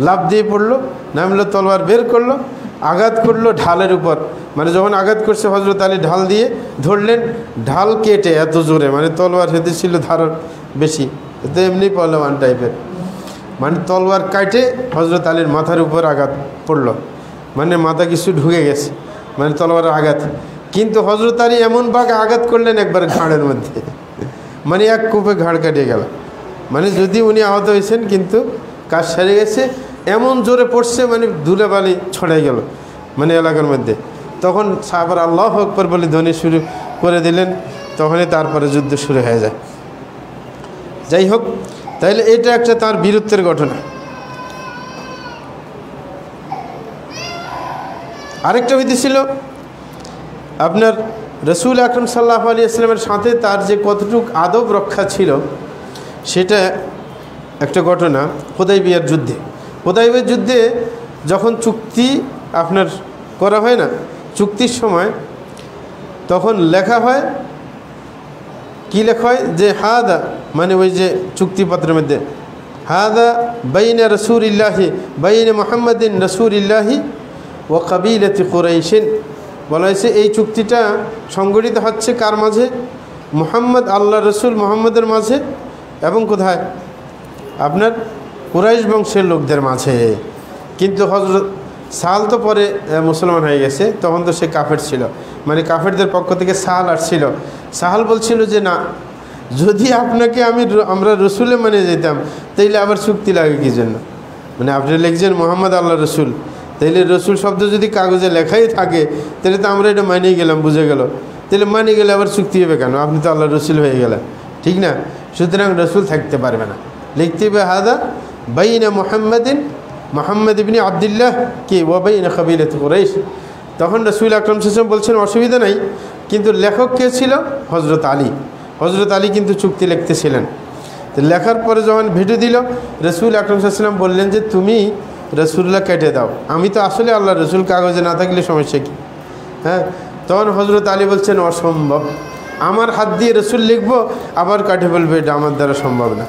লাফ দিয়ে পড়লো, নামলো, তলোয়ার বের করলো, আঘাত করলো ঢালের উপর। মানে যখন আঘাত করছে, হজরত আলী ঢাল দিয়ে ধরলেন, ঢাল কেটে এত জোরে, মানে তলোয়ার হেতে ছিল ধারণ বেশি, তো এমনি পহলওয়ান টাইপের, মানে তলোয়ার কাটে হজরত আলীর মাথার উপর আঘাত পড়ল। মানে মাথা কিছু ঢুকে গেছে, মানে তলোয়ারের আঘাত। কিন্তু হযরত আলী এমনভাবে আঘাত করলেন একবার ঘাড়ের মধ্যে, মানে এক কোপে ঘাড় কাটিয়ে গেল। মানে যদি উনি আহত হয়েছেন কিন্তু কাজ সেরে গেছে, এমন জোরে পড়ছে মানে ধুলাবালি ছড়াই গেল মানে এলাকার মধ্যে। তখন সাহাবারা আল্লাহু আকবার বলে ধ্বনি শুরু করে দিলেন, তখনই তারপরে যুদ্ধ শুরু হয়ে যায়। যাই হোক, তাইলে এটা একটা তার বীরত্বের ঘটনা। আরেকটা বিধি ছিল আপনার রসুল আকরাম সাল্লাল্লাহু আলাইহি ওয়াসাল্লামের সাথে তার যে কতটুকু আদব রক্ষা ছিল, সেটা একটা ঘটনা। হুদাইবিয়ার যুদ্ধে, হুদাইবিয়ার যুদ্ধে যখন চুক্তি আপনার করা হয় না, চুক্তির সময় তখন লেখা হয়, কি লেখা হয় যে হাদা, মানে ওই যে চুক্তিপত্রের মধ্যে হাদা বাইনা রাসূলিল্লাহি বাইনা মুহাম্মাদিন রাসূলিল্লাহি ওয়া কাবিলাতি কুরাইশিন, বলা হয়েছে এই চুক্তিটা সংগঠিত হচ্ছে কার মাঝে? মুহাম্মদ, আল্লাহ রসুল মুহাম্মদের মাঝে, এবং কোথায়? আপনার কুরাইশ বংশের লোকদের মাঝে। কিন্তু হযরত সাল তো পরে মুসলমান হয়ে গেছে, তখন তো সে কাফের ছিল, মানে কাফেরদের পক্ষ থেকে সাহাল আসছিল। সাহাল বলছিল যে না, যদি আপনাকে আমরা রসুলে মানে যেতাম তাইলে আবার চুক্তি লাগে কী জন্য? মানে আপনি লিখছেন মোহাম্মদ আল্লাহ রসুল, তাইলে রসুল শব্দ যদি কাগজে লেখাই থাকে তাহলে তো আমরা এটা মানিয়ে গেলাম, বুঝে গেল। তাহলে মানিয়ে গেলে আবার চুক্তি হবে কেন? আপনি তো আল্লাহ রসুল হয়ে গেলেন, ঠিক না? সুতরাং রসুল থাকতে পারবে না, লিখতে হবে হাদা বাইনা মুহাম্মাদিন মুহাম্মদ ইবনে আবদুল্লাহ কি ওয়া বাইনা কাবিলাতি কুরাইশ। তখন রসুল আকরাম সাল্লাল্লাহু আলাইহি ওয়াসাল্লাম বলছেন অসুবিধা নাই, কিন্তু লেখক কে ছিল? হযরত আলী। হযরত আলী কিন্তু চুক্তি লিখতেছিলেন। তো লেখার পরে যখন ভিডিও দিল, রসুল আকরাম সাল্লাল্লাহু আলাইহি ওয়াসাল্লাম বললেন যে তুমি রসুল্লাহ কেটে দাও, আমি তো আসলে আল্লাহ রসুল, কাগজে না থাকলে সমস্যা কী? হ্যাঁ, তখন হযরত আলী বলছেন অসম্ভব, আমার হাত দিয়ে রসুল লিখবো আবার কাটে বলবে এটা আমার দ্বারা সম্ভব না।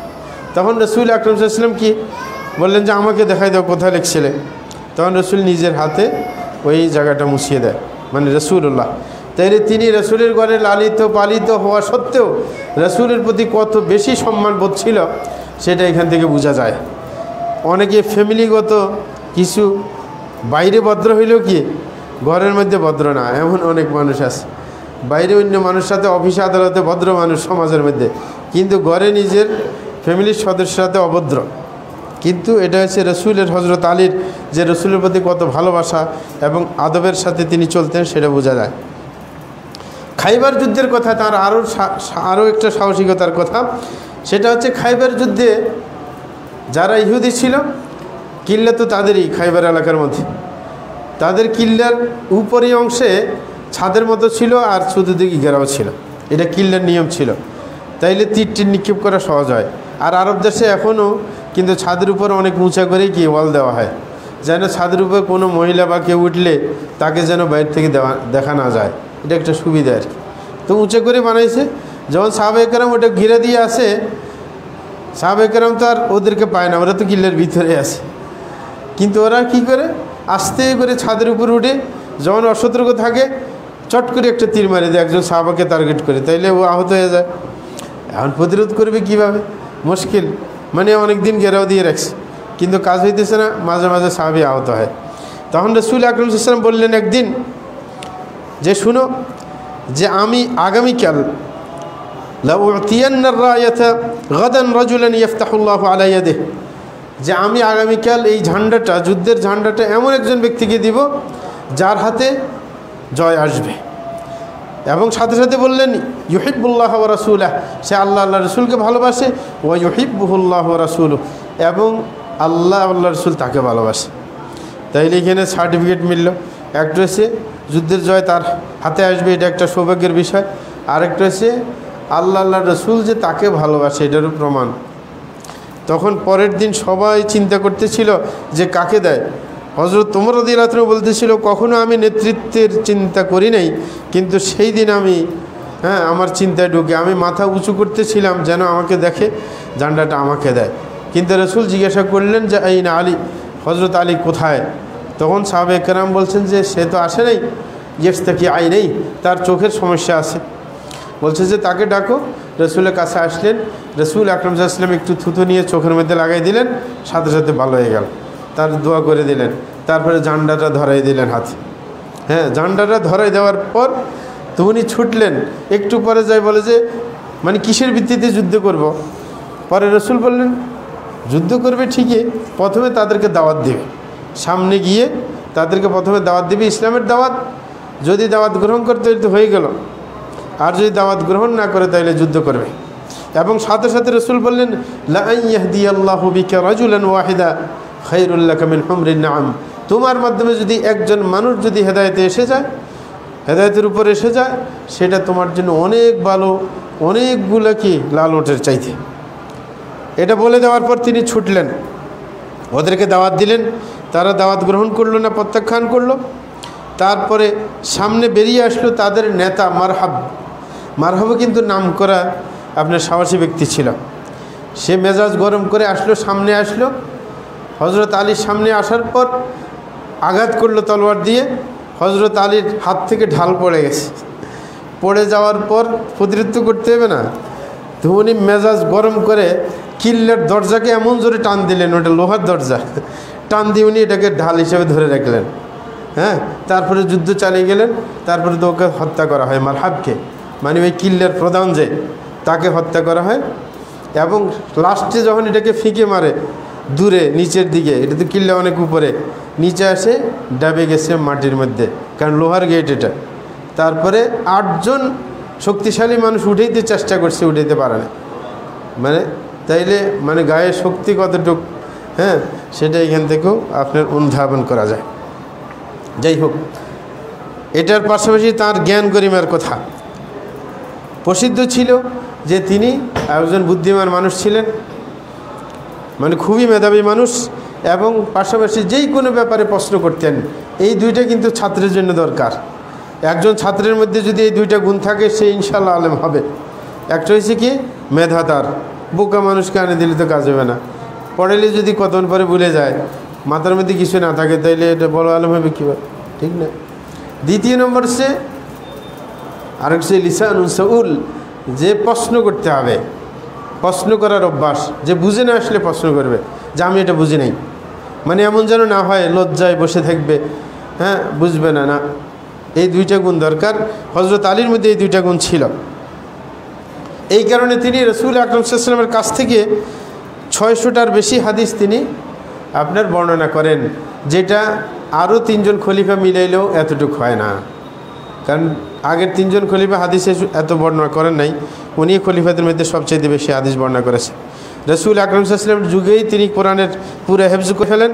তখন রসুল আকরাম সাল্লাল্লাহু আলাইহি ওয়াসাল্লাম কি বললেন যে আমাকে দেখাই দাও কোথায় লিখছিলে। তখন রসুল নিজের হাতে ওই জায়গাটা মুছিয়ে দেয়, মানে রসুল্লাহ। তাইলে তিনি রসুলের ঘরে লালিত পালিত হওয়া সত্ত্বেও রসুলের প্রতি কত বেশি সম্মান বোধ ছিল সেটা এখান থেকে বোঝা যায়। অনেকে ফ্যামিলিগত কিছু বাইরে ভদ্র হইলেও কি ঘরের মধ্যে ভদ্র না, এমন অনেক মানুষ আছে। বাইরে অন্য মানুষের সাথে অফিসে আদালতে ভদ্র মানুষ সমাজের মধ্যে, কিন্তু ঘরে নিজের ফ্যামিলির সদস্যের সাথে অভদ্র। কিন্তু এটা হচ্ছে রসুলের, হযরত আলীর যে রসুলের প্রতি কত ভালোবাসা এবং আদবের সাথে তিনি চলতেন সেটা বোঝা যায়। খাইবার যুদ্ধের কথা, তার আরও একটা সাহসিকতার কথা, সেটা হচ্ছে খাইবার যুদ্ধে যারা ইহুদি ছিল, কিল্লা তো তাদেরই খাইবার এলাকার মধ্যে, তাদের কিল্লার উপরি অংশে ছাদের মতো ছিল আর চতুর্দিকে ঘেরাও ছিল, এটা কিল্লার নিয়ম ছিল। তাইলে তীর নিক্ষেপ করা সহজ হয়। আর আরব দেশে এখনও কিন্তু ছাদের উপর অনেক উঁচা করেই কি ওয়াল দেওয়া হয়, যেন ছাদের উপর কোনো মহিলা বা কেউ উঠলে তাকে যেন বাইরে থেকে দেখা না যায়, এটা একটা সুবিধা আর কি। তো উঁচা করে বানাইছে। যখন সাহাবায়ে কেরাম ওটা ঘিরে দিয়ে আসে, সাহাবায়ে কেরাম তো আর ওদেরকে পায় না, ওরা তো কিল্লার ভিতরে আছে। কিন্তু ওরা কি করে আস্তে করে ছাদের উপর উঠে যখন অসতর্ক থাকে চট করে একটা তীর মারে দেয় একজন সাহাবাকে টার্গেট করে, তাইলে ও আহত হয়ে যায়। এখন প্রতিরোধ করবে কিভাবে? মুশকিল, মানে অনেক দিন ঘেরাও দিয়ে রাখছে কিন্তু কাজ হইতেছে না, মাঝে মাঝে সাহাবী আহত হয়। তখন রাসূল আকরাম সাল্লাল্লাহু আলাইহি ওয়াসাল্লাম বললেন একদিন যে শুনো, যে আমি আগামীকাল লাউতিয়ান্নার রায়াতা গাদান রাজুলান ইফতাহুল্লাহু আলা ইয়াদিহি, যে আমি আগামীকাল এই ঝান্ডাটা, যুদ্ধের ঝান্ডাটা এমন একজন ব্যক্তিকে দিব যার হাতে জয় আসবে। এবং সাথে সাথে বললেন ইউহিব্বুল্লাহ ওয়া রাসূলাহ, সে আল্লাহ রসুলকে ভালোবাসে, ওয়া ইউহিব্বুহুল্লাহ ওয়া রাসূলুহু, এবং আল্লাহ রসুল তাকে ভালোবাসে। তাইলে এখানে সার্টিফিকেট মিলল, একটা হচ্ছে যুদ্ধের জয় তার হাতে আসবে, এটা একটা সৌভাগ্যের বিষয়। আরেকটা হচ্ছে আল্লাহ রসুল যে তাকে ভালোবাসে, এটারও প্রমাণ। তখন পরের দিন সবাই চিন্তা করতেছিল যে কাকে দেয়। হযরত ওমর রাদিয়াল্লাহু আনহু বলতেছিল কখনো আমি নেতৃত্বের চিন্তা করি নাই, কিন্তু সেই দিন আমি আমার চিন্তায় ঢুকে আমি মাথা উঁচু করতেছিলাম যেন আমাকে দেখে ঝান্ডাটা আমাকে দেয়। কিন্তু রাসূল জিজ্ঞাসা করলেন যে আইনা আলী, হযরত আলী কোথায়? তখন সাহাবায়ে কেরাম বলছেন যে সে তো আসে নাই, ইস্তাকি আই নেই, তার চোখের সমস্যা আছে। বলছে যে তাকে ডাকো। রসুলের কাছে আসলেন, রসুল আকরাম সাল্লাল্লাহু আলাইহি ওয়াসাল্লাম একটু থুতু নিয়ে চোখের মধ্যে লাগাই দিলেন, সাথে সাথে ভালো হয়ে গেল। তার দোয়া করে দিলেন। তারপরে জান্ডাটা ধরাই দিলেন হাতে। হ্যাঁ, জান্ডাটা ধরাই দেওয়ার পর তো উনি ছুটলেন। একটু পরে যাই বলে যে মানে কিসের ভিত্তিতে যুদ্ধ করব? পরে রসুল বললেন যুদ্ধ করবে ঠিকই, প্রথমে তাদেরকে দাওয়াত দেবে, সামনে গিয়ে তাদেরকে প্রথমে দাওয়াত দেবে, ইসলামের দাওয়াত। যদি দাওয়াত গ্রহণ করতে তো হয়ে গেল, আর যদি দাওয়াত গ্রহণ না করে তাহলে যুদ্ধ করবে। এবং সাথে সাথে রসুল বললেন লা আন ইয়াহদিয়াল্লাহু বিকা রাজুলান ওয়াহিদা খায়রুল লাকা মিন হুমরিন নাআম। তোমার মাধ্যমে যদি একজন মানুষ যদি হেদায়েতে এসে যায়, হেদায়েতের উপর এসে যায়, সেটা তোমার জন্য অনেক ভালো, অনেকগুলো কি লাল ওটের চাইতে। এটা বলে দেওয়ার পর তিনি ছুটলেন, ওদেরকে দাওয়াত দিলেন। তারা দাওয়াত গ্রহণ করলো না, প্রত্যাখ্যান করলো। তারপরে সামনে বেরিয়ে আসলো তাদের নেতা মারহাব। মারহাবও কিন্তু নাম করা আপনার সাহসী ব্যক্তি ছিল। সে মেজাজ গরম করে আসলো, সামনে আসলো। হজরত আলীর সামনে আসার পর আঘাত করলো তলোয়ার দিয়ে। হজরত আলীর হাত থেকে ঢাল পড়ে গেছে। পড়ে যাওয়ার পর প্রতিরোধ করতে হবে না, তো উনি মেজাজ গরম করে কিল্লার দরজাকে এমন জোরে টান দিলেন, ওটা লোহার দরজা, টান দিয়ে উনি এটাকে ঢাল হিসেবে ধরে রাখলেন। হ্যাঁ, তারপরে যুদ্ধ চালিয়ে গেলেন। তারপরে তো ওকে হত্যা করা হয়, মারহাবকে, মানে ওই কিল্লার প্রধান যে, তাকে হত্যা করা হয়। এবং লাস্টে যখন এটাকে ফিকে মারে দূরে নিচের দিকে, এটা তো কিল্লা অনেক উপরে, নিচে আসে ডাবে গেছে মাটির মধ্যে, কারণ লোহার গেট এটা। তারপরে 8 জন শক্তিশালী মানুষ উঠাইতে চেষ্টা করছে, উঠাইতে পারে না। মানে তাইলে মানে গায়ের শক্তি কতটুক, হ্যাঁ, সেটা এখান থেকেও আপনার অনুধাবন করা যায়। যাই হোক, এটার পাশাপাশি তার জ্ঞান গরিমার কথা প্রসিদ্ধ ছিল যে তিনি একজন বুদ্ধিমান মানুষ ছিলেন, মানে খুবই মেধাবী মানুষ, এবং পাশাপাশি যেই কোনো ব্যাপারে প্রশ্ন করতেন। এই দুইটা কিন্তু ছাত্রের জন্য দরকার। একজন ছাত্রের মধ্যে যদি এই দুইটা গুণ থাকে, সে ইনশাল্লাহ আলেম হবে। একটা হয়েছে কি মেধা, তার বোকা মানুষকে আনে দিলে তো কাজ হবে না। পড়ালে যদি কতক্ষণ পরে ভুলে যায়, মাথার মধ্যে কিছু না থাকে, তাইলে এটা বড় আলেম হবে কীভাবে? ঠিক না। দ্বিতীয় নম্বর সে আরেক সে লিসানুন সাউল, যে প্রশ্ন করতে হবে, প্রশ্ন করার অভ্যাস, যে বুঝে না আসলে প্রশ্ন করবে যে আমি এটা বুঝি নাই, মানে এমন যেন না হয় লজ্জায় বসে থাকবে, হ্যাঁ, বুঝবে না। না, এই দুইটা গুণ দরকার। হজরত আলীর মধ্যে এই দুইটা গুণ ছিল। এই কারণে তিনি রসুল আকরাম সাল্লাল্লাহু আলাইহি ওয়াসাল্লামের কাছ থেকে 600টার বেশি হাদিস তিনি আপনার বর্ণনা করেন, যেটা আরও 3 জন খলিফা মিলাইলেও এতটুকু হয় না। কারণ আগের 3 জন খলিফা হাদিসে এত বর্ণনা করেন নাই, উনি খলিফাদের মধ্যে সবচেয়ে বেশি হাদিস বর্ণনা করেছেন। রসুল আকরাম সাল্লাল্লাহু আলাইহি ওয়াসাল্লামের যুগেই তিনি কোরআনের পুরো হেফজ করে ফেলেন।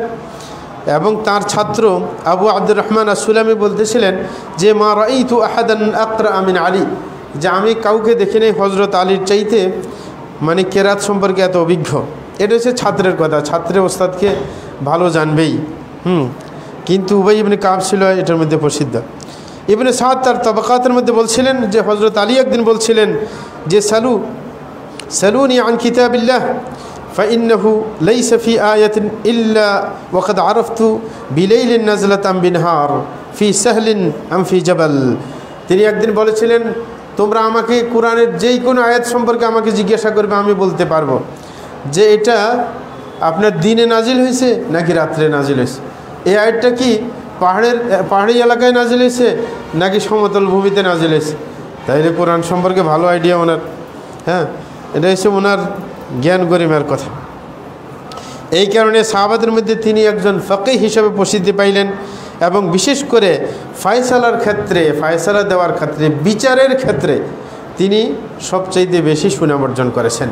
এবং তার ছাত্র আবু আব্দুর রহমান আস-সুলামি বলতেছিলেন যে মা রাইতু আহাদান আকরা মিন আলী, যে আমি কাউকে দেখি নাই হজরত আলীর চাইতে মানে কেরাত সম্পর্কে এত অভিজ্ঞ। এটা হচ্ছে ছাত্রের কথা, ছাত্রের ওস্তাদকে ভালো জানবেই। কিন্তু উবাই ইবনে কাব ছিল এটার মধ্যে প্রসিদ্ধ। ইবনে সাদ তার তবাকাতের মধ্যে বলছিলেন যে হজরত আলী একদিন বলছিলেন যে সালুনি আন কিতাবিল্লাহ فإنه ليس في آية إلا وقد عرفت بليل نزلت أم بنهار في سهل أم في جبل। তিনি একদিন বলেছিলেন তোমরা আমাকে কোরআনের যেই কোনো আয়াত সম্পর্কে আমাকে জিজ্ঞাসা করবে, আমি বলতে পারবো যে এটা আপনার দিনে নাজিল হয়েছে নাকি রাত্রে নাজিল হয়েছে। এই আয়াতটা কি পাহাড়ি এলাকায় নাজিল হয়েছে নাকি সমতল ভূমিতে নাজিল হয়েছে। তাইলে কোরআন সম্পর্কে ভালো আইডিয়া ওনার। হ্যাঁ, এটা হচ্ছে ওনার জ্ঞান গরিমার কথা। এই কারণে সাহাবাদের মধ্যে তিনি একজন ফকিহ হিসেবে প্রসিদ্ধি পাইলেন, এবং বিশেষ করে ফয়সালার ক্ষেত্রে, ফয়সালা দেওয়ার ক্ষেত্রে, বিচারের ক্ষেত্রে তিনি সবচাইতে বেশি সুনাম অর্জন করেছেন।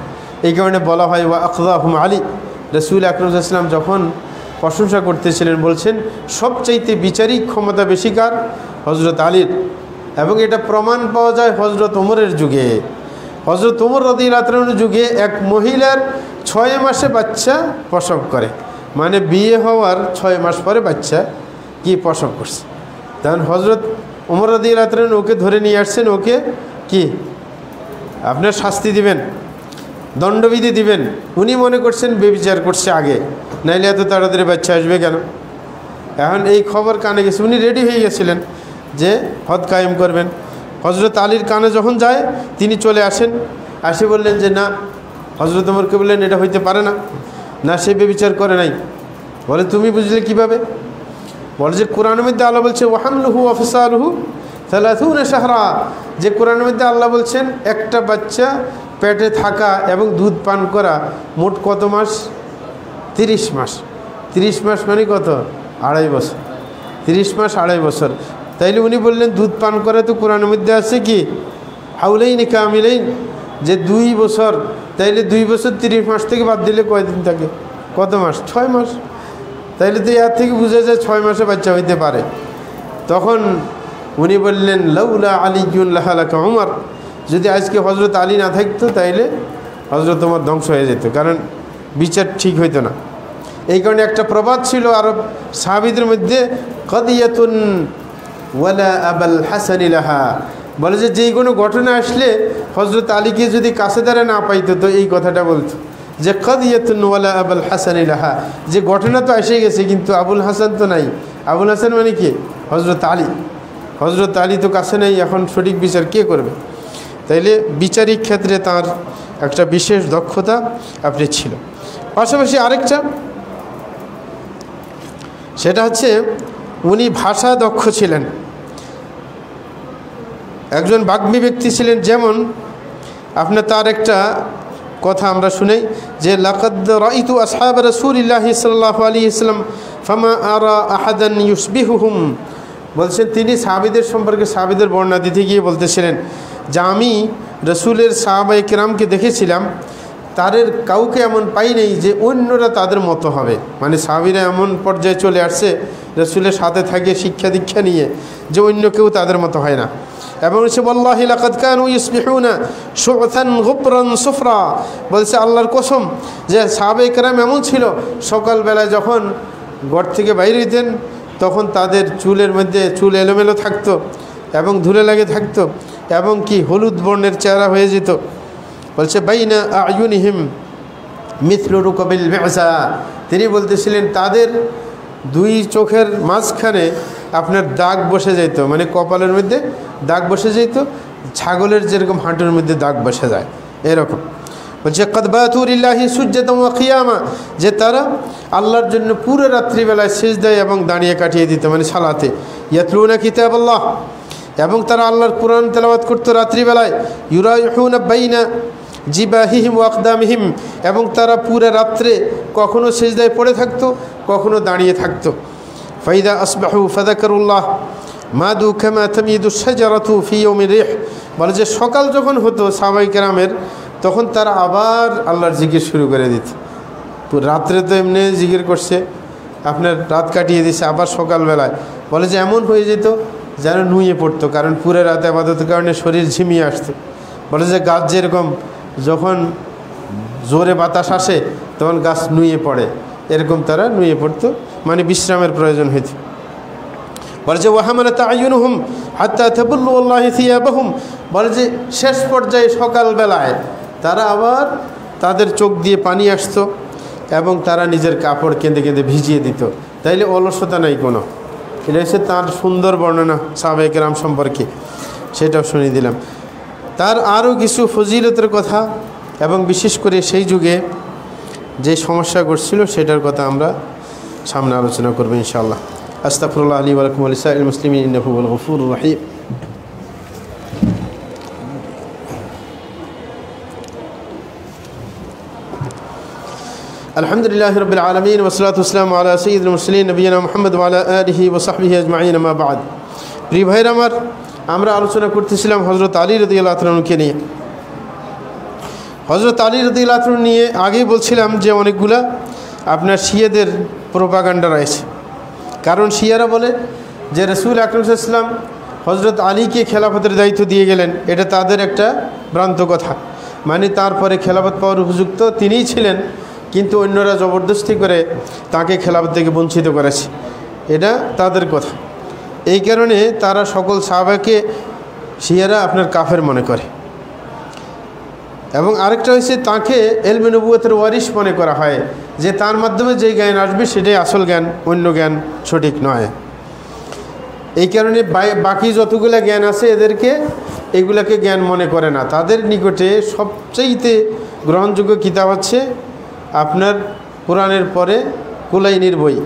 এই কারণে বলা হয় ওয়া আখযাহুম আলী। রাসূল আকরাম সাল্লাল্লাহু আলাইহি ওয়াসাল্লাম যখন প্রশংসা করতেছিলেন বলছেন সবচাইতে বিচারিক ক্ষমতা বেশি কার? হজরত আলীর। এবং এটা প্রমাণ পাওয়া যায় হজরত ওমরের যুগে। হজরত ওমর রাদিয়াল্লাহু আনহুর যুগে এক মহিলার 6 মাসে বাচ্চা প্রসব করে, মানে বিয়ে হওয়ার 6 মাস পরে বাচ্চা কি প্রসব করছে। তখন হজরত ওমর রাদিয়াল্লাহু আনহু ওকে ধরে নিয়ে আসছেন, ওকে কি আপনার শাস্তি দিবেন, দণ্ডবিধি দিবেন। উনি মনে করছেন বেবিচার করছে আগে, নাইলে এত তাড়াতাড়ি বাচ্চা আসবে কেন। এখন এই খবর কানে গেছে, উনি রেডি হয়ে গেছিলেন যে হদ কায়েম করবেন। হজরত আলীর কানে যখন যায় তিনি চলে আসেন, আসে বললেন যে না। হজরত ওমরকে বললেন এটা হইতে পারে না, না সে বেবিচার করে নাই। বলে তুমি বুঝলে কিভাবে? বলে যে কোরআনের মধ্যে আল্লাহ বলছে ওয়াহামলুহু ওয়া ফিসালুহু 30 শাহরা, যে কোরআনের মধ্যে আল্লাহ বলছেন একটা বাচ্চা পেটে থাকা এবং দুধ পান করা মোট কত মাস? 30 মাস। 30 মাস মানে কত? 2.5 বছর। 30 মাস 2.5 বছর। তাইলে উনি বললেন দুধ পান করা তো কোরআনের মধ্যে আছে কি হাউলাইন কামিলাইন, যে 2 বছর। তাইলে 2 বছর 30 মাস থেকে বাদ দিলে কয়দিন থাকে? কত মাস? 6 মাস। তাইলে তো এর থেকে বোঝা যায় 6 মাসে বাচ্চা হইতে পারে। তখন উনি বললেন লাউলা আলিয়ুন লাহালাকা উমর, যদি আজকে হজরত আলী না থাকতো তাইলে হজরত ওমর ধ্বংস হয়ে যেত, কারণ বিচার ঠিক হইতো না। এই কারণে একটা প্রবাদ ছিল আরব সাহাবীদের মধ্যে, কদিয়াতুন ওয়ালা আবাল হাসান লাহা, বলে যে যেই কোনো ঘটনা আসলে হজরত আলীকে যদি কাছে দ্বারা না পাইতো তো এই কথাটা বলতো যে কদিয়াতুন ওয়ালা আবুল হাসান লাহা, যে ঘটনা তো এসে গেছে কিন্তু আবুল হাসান তো নাই। আবুল হাসান মানে কি? হজরত আলী। হজরত আলী তো কাছে নেই, এখন সঠিক বিচার কে করবে? তাইলে বিচারিক ক্ষেত্রে তার একটা বিশেষ দক্ষতা আপনি ছিল। পাশাপাশি আরেকটা, সেটা হচ্ছে উনি ভাষা দক্ষ ছিলেন, একজন বাগ্মী ব্যক্তি ছিলেন। যেমন আপনার তার একটা কথা আমরা শুনি যে লাকাদ রাআইতু আসহাব রাসূলিল্লাহি সাল্লাল্লাহু আলাইহি ওয়াসাল্লাম ফামা আরা আহাদান ইউশবিহুহুম, বলছেন তিনি সাহাবীদের সম্পর্কে সাহাবীদের বর্ণনা দিতে গিয়ে বলতেছিলেন যে আমি রসুলের সাহাবায়ে কেরামকে দেখেছিলাম, তাদের কাউকে এমন পাই নেই যে অন্যরা তাদের মতো হবে। মানে সাহাবীরা এমন পর্যায়ে চলে আসছে রসুলের সাথে থাকে শিক্ষা দীক্ষা নিয়ে যে অন্য কেউ তাদের মতো হয় না। এবং সে ওয়াল্লাহি লাকাদ কানু ইউসবিহুনা শু'থান গুবরান সুফরা, বলছে আল্লাহর কসম যে সাহাবায়ে কেরাম এমন ছিল সকালবেলায় যখন ঘর থেকে বাইরে হইতেন তখন তাদের চুলের মধ্যে চুল এলোমেলো থাকতো এবং ধুলে লাগে থাকতো এবং কি হলুদ বর্ণের চেহারা হয়ে যেত। বলছে বাইনা আয়ুনিহিম মিথলু রুকাবিল মি'সা, তিনি বলতেছিলেন তাদের 2 চোখের মাঝখানে আপনার দাগ বসে যেত, মানে কপালের মধ্যে দাগ বসে যেত, ছাগলের যেরকম হাঁটুর মধ্যে দাগ বসে যায় এরকম। বলছে কদ বাতু লিল্লাহি সুজদাতান ওয়া কিয়ামা, যে তারা আল্লাহর জন্য পুরো রাত্রিবেলায় সিজদায় এবং দাঁড়িয়ে কাটিয়ে দিত, মানে সালাতে। ইয়াতলুনা কিতাবাল্লাহ, এবং তারা আল্লাহর কোরআন তেলাওয়াত করতো রাত্রিবেলায়। ইউরাইহুনা বাইনা জিবাহিহিম ওয়া আকদামিহিম, এবং তারা পুরো রাত্রে কখনো সিজদায় পড়ে থাকতো কখনো দাঁড়িয়ে থাকতো। ফাইদা আসবাহু ফাযাকারুল্লাহ মাদু কামা তামিদু শাজারাতু ফি ইয়াউমির রিহ, বলে যে সকাল যখন হতো সাহাবায়ে কেরামের তখন তারা আবার আল্লাহর জিকির শুরু করে দিত। রাত্রে তো এমনি জিকির করছে, আপনার রাত কাটিয়ে দিছে, আবার সকালবেলায় বলে যে এমন হয়ে যেত যেন নুয়ে পড়তো, কারণ পুরো রাতে ইবাদতের কারণে শরীর ঝিমিয়ে আসতো। বলে যে গাছ যেরকম যখন জোরে বাতাস আসে তখন গাছ নুয়ে পড়ে, এরকম তারা নুয়ে পড়তো, মানে বিশ্রামের প্রয়োজন হইত। বলে যে ওয়াহামালাত আয়ুনুহুম হাত্তা তাবুল্লু ওয়াল্লাহি থিয়াবাহুম, বলে যে শেষ পর্যায়ে সকালবেলায় তারা আবার তাদের চোখ দিয়ে পানি আসতো এবং তারা নিজের কাপড় কেঁদে কেঁদে ভিজিয়ে দিত। তাইলে অলসতা নাই কোনো। এটা হচ্ছে তার সুন্দর বর্ণনা সাহাবায়ে কেরাম সম্পর্কে, সেটাও শুনিয়ে দিলাম। তার আরও কিছু ফজিলতের কথা এবং বিশেষ করে সেই যুগে যে সমস্যা ঘটছিল সেটার কথা আমরা সামনে আলোচনা করব ইনশাআল্লাহ। আস্তাগফিরুল্লাহ লি ওয়া লাকুম ওয়া লিসাইরিল মুসলিমিন ইন্নাহু হুয়াল গফুরুর রহিম। আলহামদুলিল্লাহি রাব্বিল আলামিন ওয়া সলাতু ওয়াসসালামু আলা সাইয়্যিদিল মুরসালিন নবিয়িনা মুহাম্মদ ওয়া আলা আলিহি ওয়া সাহবিহি আজমাইন, আম্মা বা'দ। প্রিয় ভাইরা আমার, আমরা আলোচনা করতেছিলাম হযরত আলী রাদিয়াল্লাহু তাআলাকে নিয়ে। হযরত আলী রাদিয়াল্লাহু তাআলা নিয়ে আগেই বলছিলাম যে অনেকগুলা আপনার শিয়াদের প্রোপাগান্ডা রয়েছে। কারণ শিয়ারা বলে যে রাসূল আকরাম সাল্লাল্লাহু আলাইহি ওয়াসাল্লাম হযরত আলীকে খেলাফতের দায়িত্ব দিয়ে গেলেন, এটা তাদের একটা ভ্রান্ত কথা। মানে তারপরে খেলাফত পাওয়ার উপযুক্ত তিনিই ছিলেন, কিন্তু অন্যরা জবরদস্তি করে তাকে খেলাফত থেকে বঞ্চিত করেছে, এটা তাদের কথা। এই কারণে তারা সকল সাহাবাকে শিয়ারা আপনার কাফের মনে করে। এবং আরেকটা হচ্ছে তাকে ইলমে নবুয়তের ওয়ারিস মনে করা হয়, যে তার মাধ্যমে যেই জ্ঞান আসবে সেটাই আসল জ্ঞান, অন্য জ্ঞান সঠিক নয়। এই কারণে বাকি যতগুলো জ্ঞান আছে এদেরকে এগুলাকে জ্ঞান মনে করে না। তাদের নিকটে সবচেয়ে গ্রহণযোগ্য কিতাব হচ্ছে আপনার কোরআনের পরে কুলাইনির বই।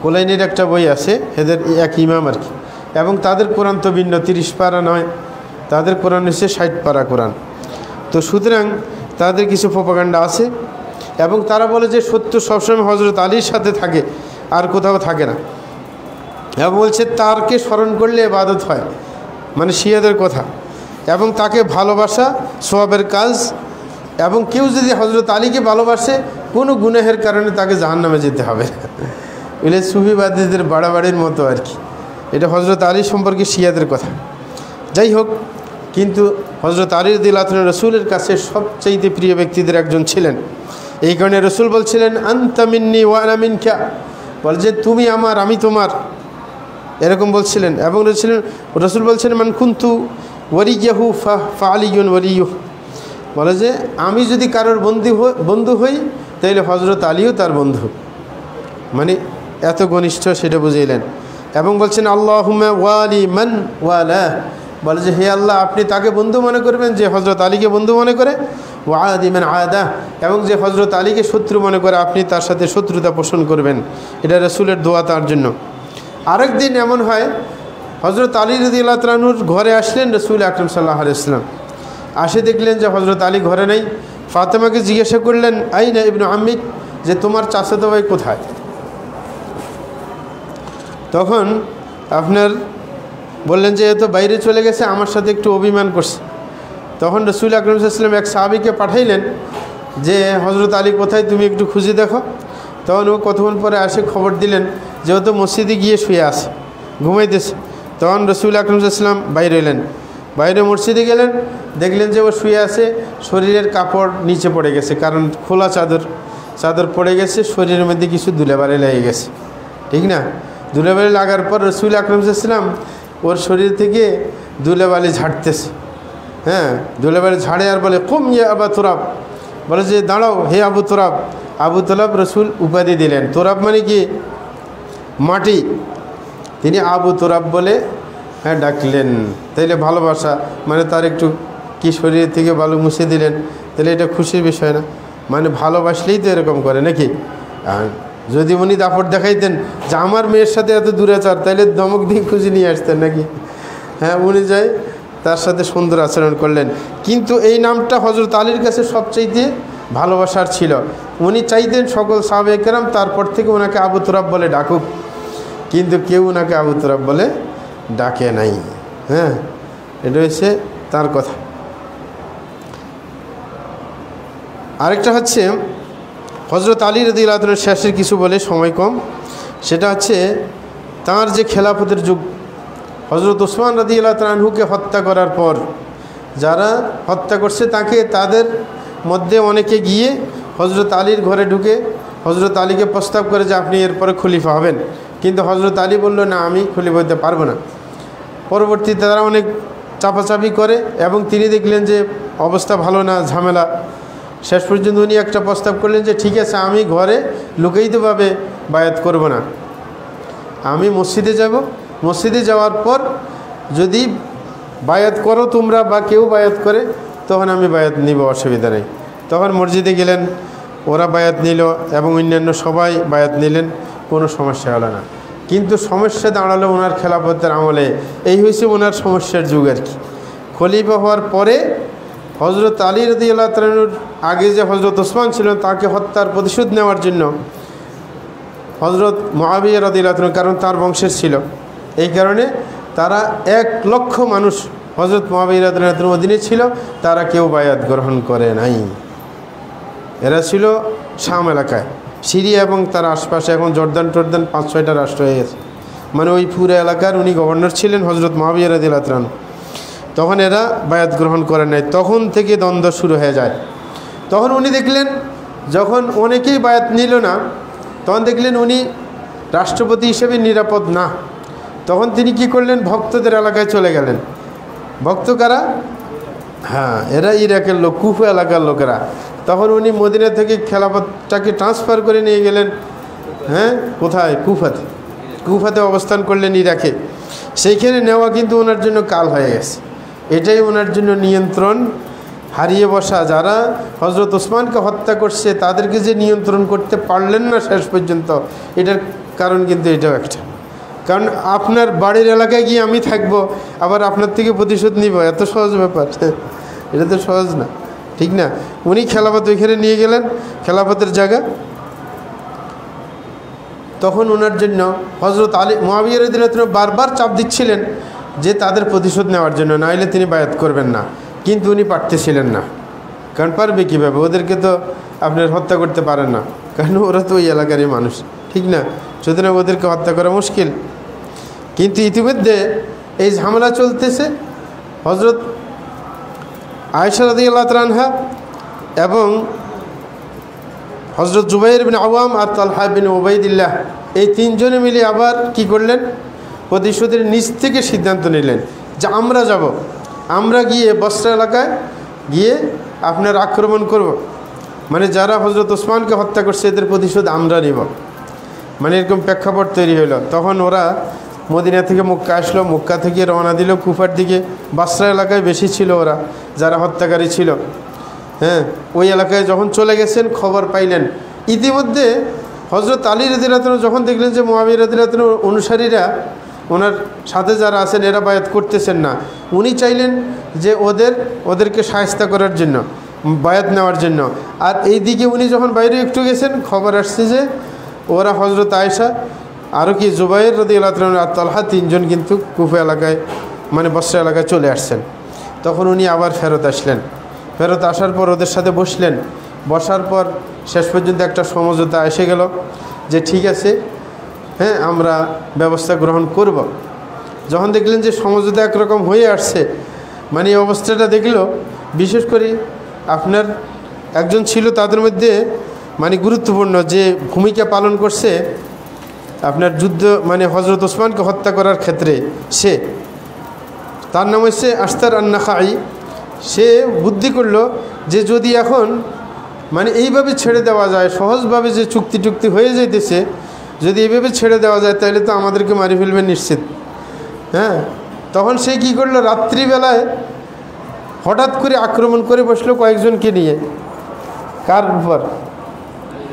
কোলাইনির একটা বই আছে, এদের এক ইমাম আর কি, এবং তাদের কোরআন তো ভিন্ন, 30 পারা নয়, তাদের কোরআন হচ্ছে 60 পারা কোরআন। তো সুতরাং তাদের কিছু প্রোপাগান্ডা আছে, এবং তারা বলে যে সত্য সবসময় হজরত আলীর সাথে থাকে, আর কোথাও থাকে না, এবং বলছে তারকে স্মরণ করলে ইবাদত হয়, মানে শিয়াদের কথা, এবং তাকে ভালোবাসা সওয়াবের কাজ, এবং কেউ যদি হজরত আলীকে ভালোবাসে কোনো গুনাহের কারণে তাকে জাহান্নামে যেতে হবে। এগুলো সুফিবাদীদের বাড়াবাড়ির মতো আর কি। এটা হজরত আলী সম্পর্কে শিয়াদের কথা। যাই হোক, কিন্তু হজরত আলী রাদিয়াল্লাহু আনহু রসুলের কাছে সবচাইতে প্রিয় ব্যক্তিদের একজন ছিলেন। এই কারণে রসুল বলছিলেন আনতা মিন্নি ওয়া আনা মিনকা, বল যে তুমি আমার আমি তোমার, এরকম বলছিলেন। এবং রসুল বলছেন মান কুনতু ওয়ালিয়াহু ফা আলিয়ুন ওয়ালিয়ুহু, বলে যে আমি যদি কারোর বন্ধু হই তাহলে হজরত আলীও তার বন্ধু, মানে এত ঘনিষ্ঠ সেটা বুঝাইলেন। এবং বলছেন আল্লাহুম্মা ওয়ালি মান ওয়ালা, বলে যে হে আল্লাহ আপনি তাকে বন্ধু মনে করবেন যে হজরত আলীকে বন্ধু মনে করে, ওয়াদি মান আদা, এবং যে হজরত আলীকে শত্রু মনে করে আপনি তার সাথে শত্রুতা পোষণ করবেন। এটা রসুলের দোয়া তার জন্য। আরেক দিন এমন হয় হজরত আলী রাদিয়াল্লাহু আনহুর ঘরে আসলেন রসুল আকরাম সাল্লাল্লাহু আলাইহি ওয়াসাল্লাম, আসে দেখলেন যে হজরত আলী ঘরে নেই। ফাতেমাকে জিজ্ঞাসা করলেন আইনা ইবনু আম্মিক, যে তোমার চাচাতো ভাই কোথায়? তখন আপনার বললেন যে এ তো বাইরে চলে গেছে, আমার সাথে একটু অভিমান করছে। তখন রসুল আকরাম সাল্লাল্লাহু আলাইহি ওয়াসাল্লাম এক সাহাবীকে পাঠাইলেন যে হজরত আলী কোথায়, তুমি একটু খুঁজে দেখো। তখন ও কতক্ষণ পরে আসে খবর দিলেন যে ও তো মসজিদে গিয়ে শুয়ে আছে, ঘুমাইতেছে। তখন রসুল আকরাম সাল্লাল্লাহু আলাইহি ওয়াসাল্লাম বাইরে এলেন, বাইরে মসজিদে গেলেন, দেখলেন যে ও শুয়ে আছে, শরীরের কাপড় নিচে পড়ে গেছে, কারণ খোলা চাদর পড়ে গেছে, শরীরের মধ্যে কিছু ধুলাবালি লেগে গেছে, ঠিক না? ধুলাবালি লাগার পর রসুল আকরাম সাল্লাল্লাহু আলাইহি ওয়াসাল্লাম ওর শরীর থেকে ধুলাবালি ঝাড়তেছে, হ্যাঁ, ধুলাবালি ঝাড়ে আর বলে কুম ইয়া আবা তুরাব, বলে যে দাঁড়াও হে আবু তুরাব। আবু তুরাব রসুল উপাধি দিলেন, তুরাব মানে কি মাটি, তিনি আবু তুরাব বলে হ্যাঁ ডাকলেন। তাইলে ভালোবাসা মানে তার একটু কি শরীর থেকে বালু মুছে দিলেন, তাহলে এটা খুশির বিষয় না? মানে ভালোবাসলেই তো এরকম করে নাকি? যদি উনি দাপট দেখাইতেন যে আমার মেয়ের সাথে এত দূরাচার, তাইলে দমক দিয়ে খুঁজে নিয়ে আসতেন নাকি? হ্যাঁ, উনি যাই তার সাথে সুন্দর আচরণ করলেন। কিন্তু এই নামটা হজরত আলীর কাছে সবচাইতে ভালোবাসার ছিল। উনি চাইতেন সকল সাহাবায়ে কেরাম তারপর থেকে ওনাকে আবু তুরাব বলে ডাকুক, কিন্তু কেউ ওনাকে আবু তুরাব বলে ডাকে নাই। হ্যাঁ, এটা হচ্ছে তার কথা। আরেকটা হচ্ছে হজরত আলী রাদিয়াল্লাহু আনহু শেষের কিছু বলে, সময় কম, সেটা হচ্ছে তার যে খেলাফতের যুগ, হজরত ওসমান রাদিয়াল্লাহু আনহুকে হত্যা করার পর যারা হত্যা করছে তাদের মধ্যে অনেকে গিয়ে হজরত আলীর ঘরে ঢুকে হজরত আলীকে প্রস্তাব করে যে আপনি এরপরে খলিফা হবেন, কিন্তু হজরত আলী বলল না, আমি খলিফা হতে পারবো না। পরবর্তীতে তারা অনেক চাপাচাপি করে এবং তিনি দেখলেন যে অবস্থা ভালো না, ঝামেলা। শেষ পর্যন্ত উনি একটা প্রস্তাব করলেন যে ঠিক আছে, আমি ঘরে লুকায়িতভাবে বায়াত করব না, আমি মসজিদে যাব, মসজিদে যাওয়ার পর যদি বায়াত করো তোমরা বা কেউ বায়াত করে তখন আমি বায়াত নিব, অসুবিধা নেই। তখন মসজিদে গেলেন, ওরা বায়াত নিল এবং অন্যান্য সবাই বায়াত নিলেন, কোনো সমস্যা হলো না। কিন্তু সমস্যা দাঁড়ালো ওনার খেলাফতের আমলে, এই হয়েছে ওনার সমস্যার যুগ আর কি। খলিফা হওয়ার পরে হজরত আলী রাদিয়াল্লাহু আনহুর আগে যে হজরত ওসমান ছিলেন তাকে হত্যার প্রতিশোধ নেওয়ার জন্য হজরত মুআবিয়া রাদিয়াল্লাহু আনহু, কারণ তার বংশের ছিল, এই কারণে তারা 1,00,000 মানুষ হজরত মুআবিয়া রাদিয়াল্লাহু আনহুর অধীনে ছিল, তারা কেউ বায়াত গ্রহণ করে নাই। এরা ছিল শাম এলাকায়, সিরিয়া এবং তার আশপাশে, এখন জর্দান 5-6টা রাষ্ট্র হয়ে গেছে, মানে ওই পুরো এলাকার উনি গভর্নর ছিলেন হজরত মুআবিয়া রাদিয়াল্লাহু আনহু। তখন এরা বায়াত গ্রহণ করে নাই, তখন থেকে দ্বন্দ্ব শুরু হয়ে যায়। তখন উনি দেখলেন যখন অনেকেই বায়াত নিল না, তখন দেখলেন উনি রাষ্ট্রপতি হিসেবে নিরাপদ না। তখন তিনি কি করলেন, ভক্তদের এলাকায় চলে গেলেন। ভক্ত কারা? হ্যাঁ, এরা ইরাকের লোক, কুফা এলাকার লোকেরা। তখন উনি মদিনা থেকে খেলাফতটাকে ট্রান্সফার করে নিয়ে গেলেন, হ্যাঁ, কোথায়? কুফাতে অবস্থান করলেন, ইরাকে। সেইখানে নেওয়া কিন্তু ওনার জন্য কাল হয়ে গেছে। এটাই ওনার জন্য নিয়ন্ত্রণ হারিয়ে বসা। যারা হজরত ওসমানকে হত্যা করছে তাদেরকে যে নিয়ন্ত্রণ করতে পারলেন না শেষ পর্যন্ত, এটার কারণ কিন্তু এটাও একটা, কারণ আপনার বাড়ির এলাকায় গিয়ে আমি থাকবো, আবার আপনার থেকে প্রতিশোধ নিব, এত সহজ ব্যাপার? এটা তো সহজ না, ঠিক না? উনি খেলাফত ওইখানে নিয়ে গেলেন, খেলাফতের জায়গা। তখন ওনার জন্য হজরত আলী মুআবিয়া রাদিয়াল্লাহু আনহু বারবার চাপ দিচ্ছিলেন যে তাদের প্রতিশোধ নেওয়ার জন্য, নাইলে তিনি বায়াত করবেন না। কিন্তু উনি পারতেছিলেন না, কারণ পারবে কীভাবে? ওদেরকে তো আপনার হত্যা করতে পারেন না, কারণ ওরা তো ওই এলাকারই মানুষ, ঠিক না? সুতরাং ওদেরকে হত্যা করা মুশকিল। কিন্তু ইতিমধ্যে এই ঝামেলা চলতেছে। হজরত আয়েশা রাদিয়াল্লাহু তাআলা আনহা এবং হজরত জুবাইর বিন আওয়াম আর তালহা বিন উবাইদিল্লাহ এই তিনজনে মিলে আবার কি করলেন? প্রতিশোধের নিজ থেকে সিদ্ধান্ত নিলেন যে আমরা যাব, আমরা গিয়ে বসরা এলাকায় গিয়ে আপনার আক্রমণ করব, মানে যারা হজরত ওসমানকে হত্যা করছে এদের প্রতিশোধ আমরা নিব। মানে এরকম প্রেক্ষাপট তৈরি হলো। তখন ওরা মদিনা থেকে মক্কা আসলো, মক্কা থেকে রওনা দিল কুফার দিকে। বাসরা এলাকায় বেশি ছিল ওরা, যারা হত্যাকারী ছিল। হ্যাঁ, ওই এলাকায় যখন চলে গেছেন খবর পাইলেন। ইতিমধ্যে হজরত আলী রাদিয়াল্লাহু আনহু যখন দেখলেন যে মুআবিয়া রাদিয়াল্লাহু আনহুর অনুসারীরা, ওনার সাথে যারা আছেন এরা বায়াত করতেছেন না, উনি চাইলেন যে ওদেরকে শায়েস্তা করার জন্য, বায়াত নেওয়ার জন্য। আর এই দিকে উনি যখন বাইরে একটু গেছেন, খবর আসছে যে ওরা হজরত আয়েশা আরও কি জুবাইর রাদিয়াল্লাহু আনহু আর তালহা তিনজন কিন্তু কুফা এলাকায় মানে বসরা এলাকায় চলে আসছেন। তখন উনি আবার ফেরত আসলেন। ফেরত আসার পর ওদের সাথে বসলেন। বসার পর শেষ পর্যন্ত একটা সমঝোতা এসে গেল যে ঠিক আছে, হ্যাঁ আমরা ব্যবস্থা গ্রহণ করব। যখন দেখলেন যে সমঝোতা একরকম হয়ে আসছে, মানে এই অবস্থাটা দেখল, বিশেষ করে আপনার একজন ছিল তাদের মধ্যে মানে গুরুত্বপূর্ণ যে ভূমিকা পালন করছে আপনার যুদ্ধ মানে হজরত ওসমানকে হত্যা করার ক্ষেত্রে, তার নাম হচ্ছে আশতার আন-নাখাই। সে বুদ্ধি করলো যে যদি এখন মানে এইভাবে ছেড়ে দেওয়া যায়, সহজভাবে যে চুক্তি হয়ে যাইতেছে, যদি এইভাবে ছেড়ে দেওয়া যায় তাহলে তো আমাদেরকে মারি ফেলবে নিশ্চিত। হ্যাঁ, তখন সে কী করলো, রাত্রিবেলায় হঠাৎ করে আক্রমণ করে বসলো কয়েকজনকে নিয়ে। কার উপর?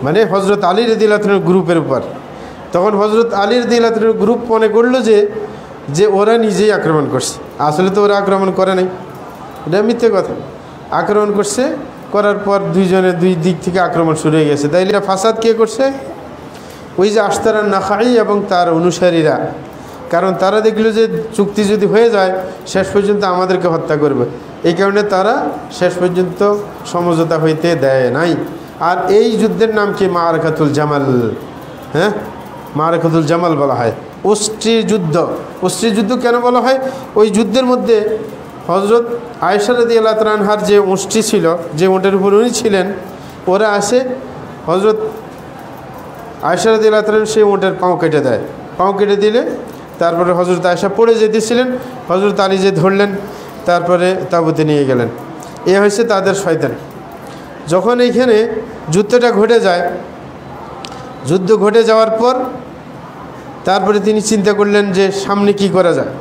মানে হজরত আলী রাদিয়াল্লাহু আনহুর গ্রুপের উপর। তখন হজরত আলী রাদিয়াল্লাহু আনহুর গ্রুপ মনে করলো যে ওরা নিজেই আক্রমণ করছে। আসলে তো ওরা আক্রমণ করে নাই, এটা মিথ্যে কথা। আক্রমণ করছে, করার পর দুইজনের দুই দিক থেকে আক্রমণ শুরু হয়ে গেছে। তাইলে এটা ফাসাদ কে করছে? ওই যে আশতার আন-নাখাই এবং তার অনুসারীরা। কারণ তারা দেখলো যে চুক্তি যদি হয়ে যায় শেষ পর্যন্ত আমাদেরকে হত্যা করবে, এই কারণে তারা শেষ পর্যন্ত সমঝোতা হইতে দেয় নাই। আর এই যুদ্ধের নাম কি? মাআরাকাতুল জামাল। হ্যাঁ, মাআরাকাতুল জামাল বলা হয়। অস্ত্রীর যুদ্ধ। অস্ত্রীর যুদ্ধ কেন বলা হয়? ওই যুদ্ধের মধ্যে হজরত আয়েশা রাদিয়াল্লাহু তাআলা আনহার যে উষ্ট্রি ছিল, যে উটের উপর উনি ছিলেন, ওরা আসে হজরত আয়েশা রাদিয়াল্লাহু তাআলা সেই উটের পাও কেটে দেয়। পাও কেটে দিলে তারপরে হজরত আয়েশা পড়ে যেতেছিলেন, হজরত আলী যে ধরলেন, তারপরে তাঁবুতে নিয়ে গেলেন। এ হয়েছে তাদের শয়তান। যখন এইখানে যুদ্ধটা ঘটে যায়, যুদ্ধ ঘটে যাওয়ার পর তারপরে তিনি চিন্তা করলেন যে সামনে কি করা যায়।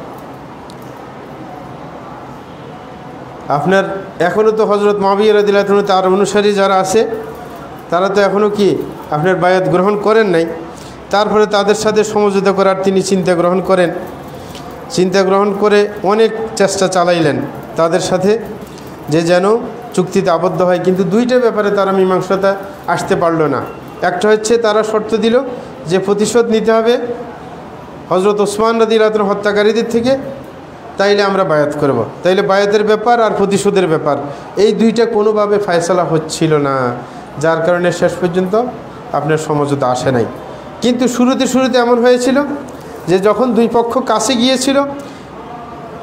আপনার এখনও তো হজরত মুআবিয়া রাদিয়াল্লাহু আনহু তার অনুসারী যারা আছে তারা তো এখনও কি আপনার বায়াত গ্রহণ করেন নাই। তারপরে তাদের সাথে সমঝোতা করার তিনি চিন্তা গ্রহণ করেন। চিন্তা গ্রহণ করে অনেক চেষ্টা চালাইলেন তাদের সাথে যে যেন চুক্তিতে আবদ্ধ হয়। কিন্তু দুইটা ব্যাপারে তারা মীমাংসাতে আসতে পারল না। একটা হচ্ছে তারা শর্ত দিল যে প্রতিশোধ নিতে হবে হজরত ওসমান রাদিয়াল্লাহু আনহু হত্যাকারীদের থেকে, তাইলে আমরা বায়াত করব। তাইলে বায়াতের ব্যাপার আর প্রতিশোধের ব্যাপার, এই দুইটা কোনোভাবে ফয়সালা হচ্ছিল না, যার কারণে শেষ পর্যন্ত আপনার সমঝোতা আসে নাই। কিন্তু শুরুতে এমন হয়েছিল যে যখন দুই পক্ষ কাছে গিয়েছিল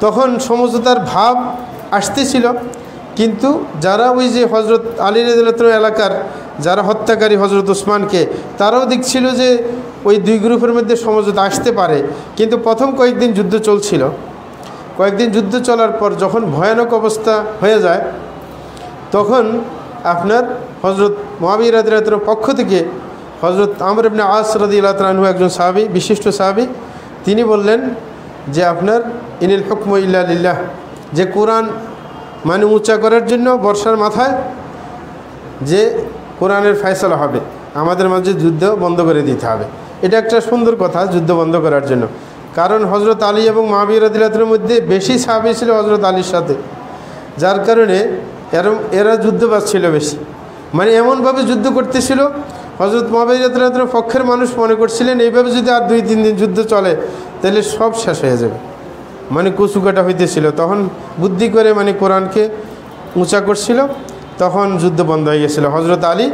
তখন সমঝোতার ভাব আসতেছিল, কিন্তু যারা ওই যে হজরত আলী রাদিয়াল্লাহু আনহু এলাকার যারা হত্যাকারী হজরত ওসমানকে, তারাও দেখছিল যে ওই দুই গ্রুপের মধ্যে সমঝোতা আসতে পারে। কিন্তু প্রথম কয়েকদিন যুদ্ধ চলছিল। কয়েকদিন যুদ্ধ চলার পর যখন ভয়ানক অবস্থা হয়ে যায়, তখন আপনার হজরত মুআবিয়া রাদিয়াল্লাহু আনহুর পক্ষ থেকে হজরত আমর ইবনে আস রাদিয়াল্লাহু আনহু একজন সাহাবী, বিশিষ্ট সাহাবী, তিনি বললেন যে আপনার ইনিল হুকমু ইল্লা লিল্লাহ, যে কোরআন মানে উঁচা করার জন্য বর্ষার মাথায় যে কোরআনের ফয়সালা হবে, আমাদের মাঝে যুদ্ধ বন্ধ করে দিতে হবে। এটা একটা সুন্দর কথা যুদ্ধ বন্ধ করার জন্য। কারণ হজরত আলী এবং মুআবিয়া রাদিয়াল্লাহু আনহুর মধ্যে বেশি সাহাবী ছিল হজরত আলীর সাথে, যার কারণে এরা যুদ্ধবাজ ছিল বেশি। মানে এমনভাবে যুদ্ধ করতেছিল, হজরত মুআবিয়া রাদিয়াল্লাহু আনহুর পক্ষের মানুষ মনে করছিলেন এইভাবে যদি আর 2-3 দিন যুদ্ধ চলে তাহলে সব শেষ হয়ে যাবে, মানে কচুকাটা হইতেছিল। তখন বুদ্ধি করে মানে কোরআনকে উঁচা করছিল, তখন যুদ্ধ বন্ধ হয়ে গেছিল। হজরত আলী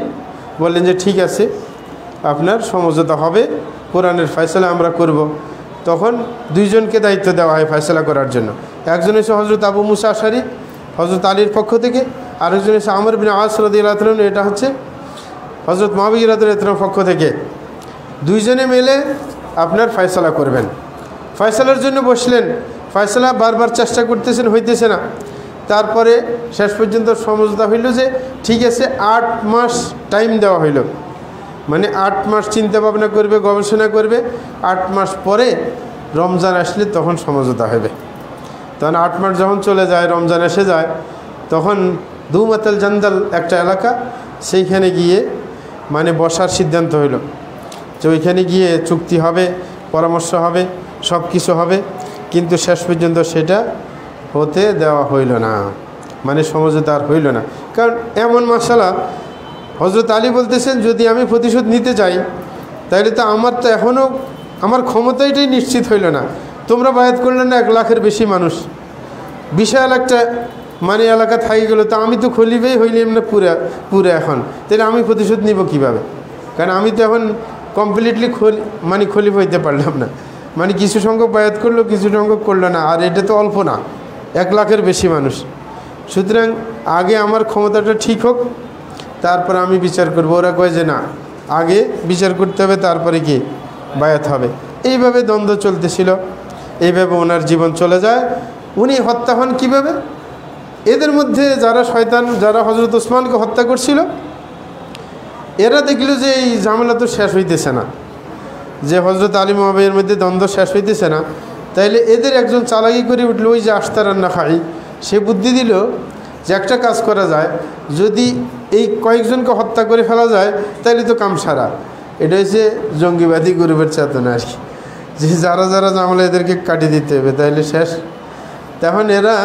বললেন যে ঠিক আছে, আপনার সমঝোতা হবে, কোরআনের ফয়সালা আমরা করব। তখন দুইজনকে দায়িত্ব দেওয়া হয় ফয়সালা করার জন্য। একজন হচ্ছে হজরত আবু মুসা আশারি হজরত আলীর পক্ষ থেকে, আরেকজন হচ্ছে আমর বিন আস রাদিয়াল্লাহু আনহু, এটা হচ্ছে হজরত মুআবিয়া রাদিয়াল্লাহু আনহুর পক্ষ থেকে। দুইজনে মিলে আপনার ফয়সালা করবেন। ফয়সালার জন্য বসলেন, ফয়সালা বারবার চেষ্টা করতেছেন, হইতেছে না। তারপরে শেষ পর্যন্ত সমঝোতা হইল যে ঠিক আছে 8 মাস টাইম দেওয়া হইল, মানে 8 মাস চিন্তা ভাবনা করবে, গবেষণা করবে। 8 মাস পরে রমজান আসলে তখন সমঝোতা হবে। তখন 8 মাস যখন চলে যায়, রমজান এসে যায়, তখন দুমাতাল জান্দাল একটা এলাকা, সেইখানে গিয়ে মানে বসার সিদ্ধান্ত হইল যে ওইখানে গিয়ে চুক্তি হবে, পরামর্শ হবে, সব কিছু হবে। কিন্তু শেষ পর্যন্ত সেটা হতে দেওয়া হইল না, মানে সমঝোতা আর হইল না। কারণ এমন মাসালা, হজরত আলী বলতেছেন যদি আমি প্রতিশোধ নিতে চাই তাহলে তো আমার তো এখনও আমার ক্ষমতাটাই নিশ্চিত হইল না। তোমরা বায়াত করলেন না 1 লাখের বেশি মানুষ, বিশাল একটা মানে এলাকা থাকি গেল, তো আমি তো খলিফাই হইলাম না পুরা এখন, তাহলে আমি প্রতিশোধ নিব কিভাবে? কারণ আমি তো এখন কমপ্লিটলি মানে খলিফা হইতে পারলাম না। মানে কিছু সংখ্যক বায়াত করলো, কিছু সংখ্যক করলো না, আর এটা তো অল্প না, 1 লাখের বেশি মানুষ। সুতরাং আগে আমার ক্ষমতাটা ঠিক হোক, তারপর আমি বিচার করব। ওরা কয় যে না, আগে বিচার করতে হবে, তারপরে কি বায়াত হবে। এইভাবে দ্বন্দ্ব চলতেছিল, এইভাবে ওনার জীবন চলে যায়। উনি হত্যা হন কীভাবে? এদের মধ্যে যারা শয়তান, যারা হজরত ওসমানকে হত্যা করছিল, এরা দেখল যে এই ঝামেলা তো শেষ হইতেছে না, যে হজরত আলী মুআবিয়ার মধ্যে দ্বন্দ্ব শেষ হইতেছে না। তাইলে এদের একজন চালাকি করে উঠলো, ওই যে আশতারান্না খাই, সে বুদ্ধি দিল যে একটা কাজ করা যায়, যদি এই কয়েকজনকে হত্যা করে ফেলা যায় তাইলে তো কাম সারা। এটা হচ্ছে জঙ্গিবাদী গ্রুপের চেতনা আর কি, যে যারা যারা ঝামেলা এদেরকে কাটিয়ে দিতে হবে, তাইলে শেষ। তখন এরা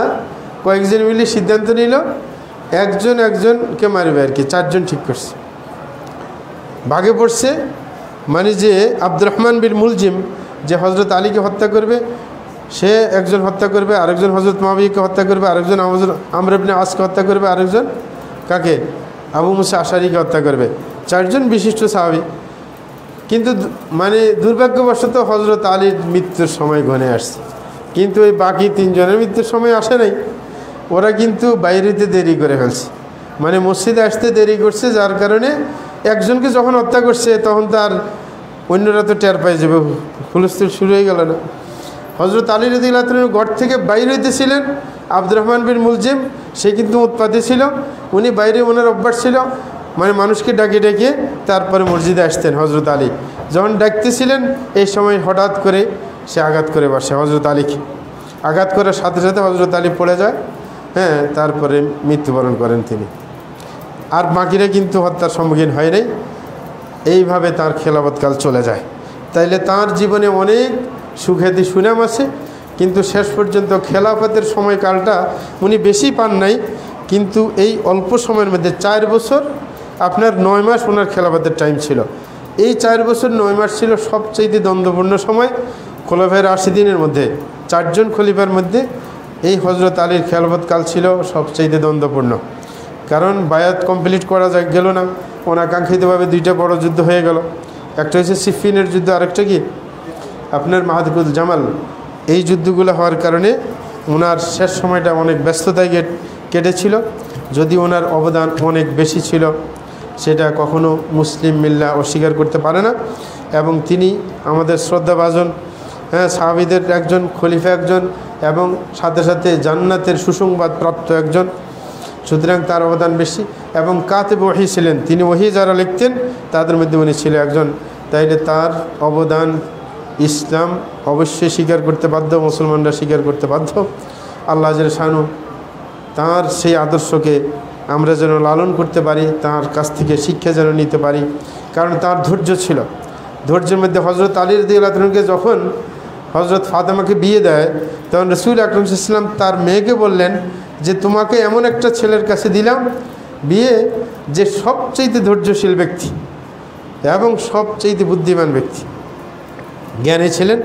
কয়েকজন মিলে সিদ্ধান্ত নিল একজনকে মারবে আর কি। 4 জন ঠিক করছে, ভাগে পড়ছে। মানে যে আব্দুর রহমান বিন মুলজিম, যে হজরত আলীকে হত্যা করবে, সে একজন হত্যা করবে, আরেকজন হজরত মুআবিয়াকে হত্যা করবে, আরেকজন আমর ইবনে আসকে হত্যা করবে, আরেকজন কাকে আবু মুসা আশারিকে হত্যা করবে। 4 জন বিশিষ্ট সাহাবী। কিন্তু মানে দুর্ভাগ্যবশত হজরত আলীর মৃত্যুর সময় ঘনে আসছে, কিন্তু ওই বাকি 3 জনের মৃত্যুর সময় আসে নাই। ওরা কিন্তু বাইরেতে দেরি করে ফেলছে, মানে মসজিদে আসতে দেরি করছে, যার কারণে একজনকে যখন হত্যা করছে তখন তার অন্যরা তো টের পাই যাবে, হুলস্থুল শুরু হয়ে গেল না। হজরত আলী রাদিয়াল্লাহু আনহু ঘর থেকে বাইরে হইতেছিলেন, আব্দুর রহমান বিন মুলজিম সে কিন্তু উৎপাতে ছিল, উনি বাইরে, ওনার অভ্যাস ছিল মানে মানুষকে ডাকে ডেকে তারপরে মসজিদে আসতেন। হজরত আলী যখন ডাকতেছিলেন, এই সময় হঠাৎ করে সে আঘাত করে বসে হজরত আলীকে। আঘাত করার সাথে সাথে হজরত আলী পড়ে যায়, তারপরে মৃত্যুবরণ করেন তিনি। আর বাকিরা কিন্তু হত্যার সম্মুখীন হয় নাই। এইভাবে তার খেলাফতকাল চলে যায়। তাইলে তার জীবনে অনেক সুখ্যাতি সুনাম আছে, কিন্তু শেষ পর্যন্ত খেলাফতের সময়কালটা উনি বেশি পান নাই। কিন্তু এই অল্প সময়ের মধ্যে 4 বছর আপনার 9 মাস ওনার খেলাফতের টাইম ছিল। এই 4 বছর 9 মাস ছিল সবচেয়ে দ্বন্দ্বপূর্ণ সময় খোলাফায়ে রাশিদিনের মধ্যে। 4 জন খলিফার মধ্যে এই হজরত আলীর খেলাফতকাল ছিল সবচেয়ে দ্বন্দ্বপূর্ণ। কারণ বায়াত কমপ্লিট করা গেল না, অনাকাঙ্ক্ষিতভাবে 2টা বড় যুদ্ধ হয়ে গেল। একটা হচ্ছে সিফিনের যুদ্ধ, আরেকটা কি আপনার মাহাদিকুল জামাল। এই যুদ্ধগুলো হওয়ার কারণে ওনার শেষ সময়টা অনেক ব্যস্ততায় কেটেছিল। যদি ওনার অবদান অনেক বেশি ছিল, সেটা কখনো মুসলিম মিল্লা অস্বীকার করতে পারে না। এবং তিনি আমাদের শ্রদ্ধাভাজন সাহাবীদের একজন, খলিফা একজন, এবং সাথে সাথে জান্নাতের সুসংবাদ প্রাপ্ত একজন। সুতরাং তার অবদান বেশি। এবং কাতেব ওহী ছিলেন, তিনি ওহী যারা লিখতেন তাদের মধ্যে উনি ছিল একজন। তাইলে তার অবদান ইসলাম অবশ্যই স্বীকার করতে বাধ্য, মুসলমানরা স্বীকার করতে বাধ্য। আল্লাহ জাল্লা শানু তার সেই আদর্শকে আমরা যেন লালন করতে পারি, তার কাছ থেকে শিক্ষা যেন নিতে পারি। কারণ তার ধৈর্য ছিল, ধৈর্যের মধ্যে হজরত আলী রাদিয়াল্লাহু আনহুকে যখন হজরত ফাতেমাকে বিয়ে দেয় তখন রাসূল আকরাম সাল্লাল্লাহু আলাইহি ওয়াসাল্লাম তার মেয়েকে বললেন যে তোমাকে এমন একটা ছেলের কাছে দিলাম বিয়ে যে সবচেয়ে ধৈর্যশীল ব্যক্তি এবং সবচেয়ে বুদ্ধিমান ব্যক্তি, জ্ঞানী ছিলেন,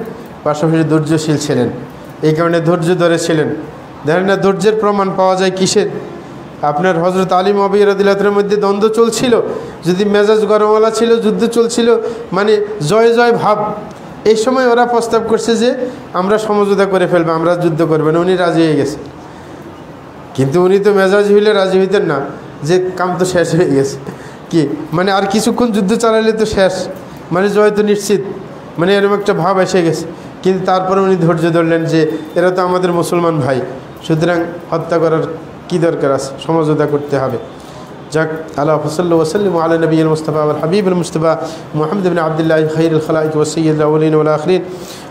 পাশাপাশি ধৈর্যশীল ছিলেন। এই কারণে ধৈর্য ধরেছিলেন। দেখেন না, ধৈর্যের প্রমাণ পাওয়া যায় কিসের? আপনার হজরত আলী মুআবিয়া রাদিয়াল্লাহু আনহুর মধ্যে দ্বন্দ্ব চলছিল, যদি মেজাজ গরমওয়ালা ছিল, যুদ্ধ চলছিল, মানে জয় জয় ভাব। এই সময় ওরা প্রস্তাব করছে যে আমরা সমঝোতা করে ফেলবো, আমরা যুদ্ধ করবো না। উনি রাজি হয়ে গেছে, কিন্তু উনি তো মেজাজ হইলে রাজি হইতেন না, যে কাম তো শেষ হয়ে গেছে, কি মানে আর কিছুক্ষণ যুদ্ধ চালাইলে তো শেষ, মানে জয় তো নিশ্চিত, মানে এরকম একটা ভাব এসে গেছে। কিন্তু তারপরে উনি ধৈর্য ধরলেন যে এরা তো আমাদের মুসলমান ভাই, সুতরাং হত্যা করার কি দরকার আছে, সমঝোতা করতে হবে। যাক, আল্লাহ সাল্লাল্লাহু ওয়া সাল্লাম আলা নবিয়িল মুস্তাফা ওয়াল হাবিবিল মুস্তাফা মুহাম্মদ ইবনে আবদুল্লাহ খায়রুল খালাইক ওয়া সাইয়্যিদুল আউওয়ালিন ওয়াল আখিরিন।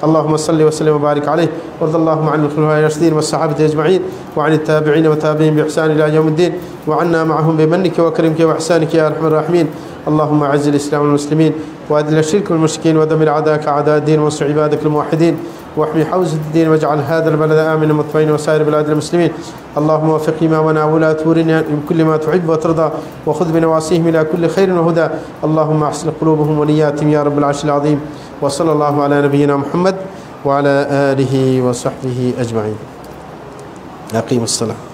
আল্লাহুম্মা সাল্লি ওয়া সাল্লিম ওয়া বারিক আলাইহি ওয়া রাদিয়াল্লাহু আনহুল খুলাফায়ে রাশিদিন ওয়াস সাহাবাতি আজমাইন ওয়া আনিত তাবিঈন ওয়া তাবিঈন বিইহসান ইলা ইয়াউমিদ্দিন ওয়া আন্না মা'আহুম বিমান্নিকা ওয়া কারিমিকা ওয়া ইহসানিকা ইয়া আরহামার রাহিমিন। اللهم أعز الإسلام والمسلمين وأذل الشرك والمشركين ودمر أعداءك أعداء الدين وانصر عبادك الموحدين واحمي حوزة الدين واجعل هذا البلد آمنا مطمئنا وسائر بلاد المسلمين. اللهم وفق إمامنا وولاة أمورنا بكل ما تحب وترضى وخذ بنواصيهم إلى كل خير وهدى. اللهم أحسن قلوبهم ونياتهم يا رب العرش العظيم. وصلى الله على نبينا محمد وعلى آله وصحبه أجمعين. أقيموا الصلاة.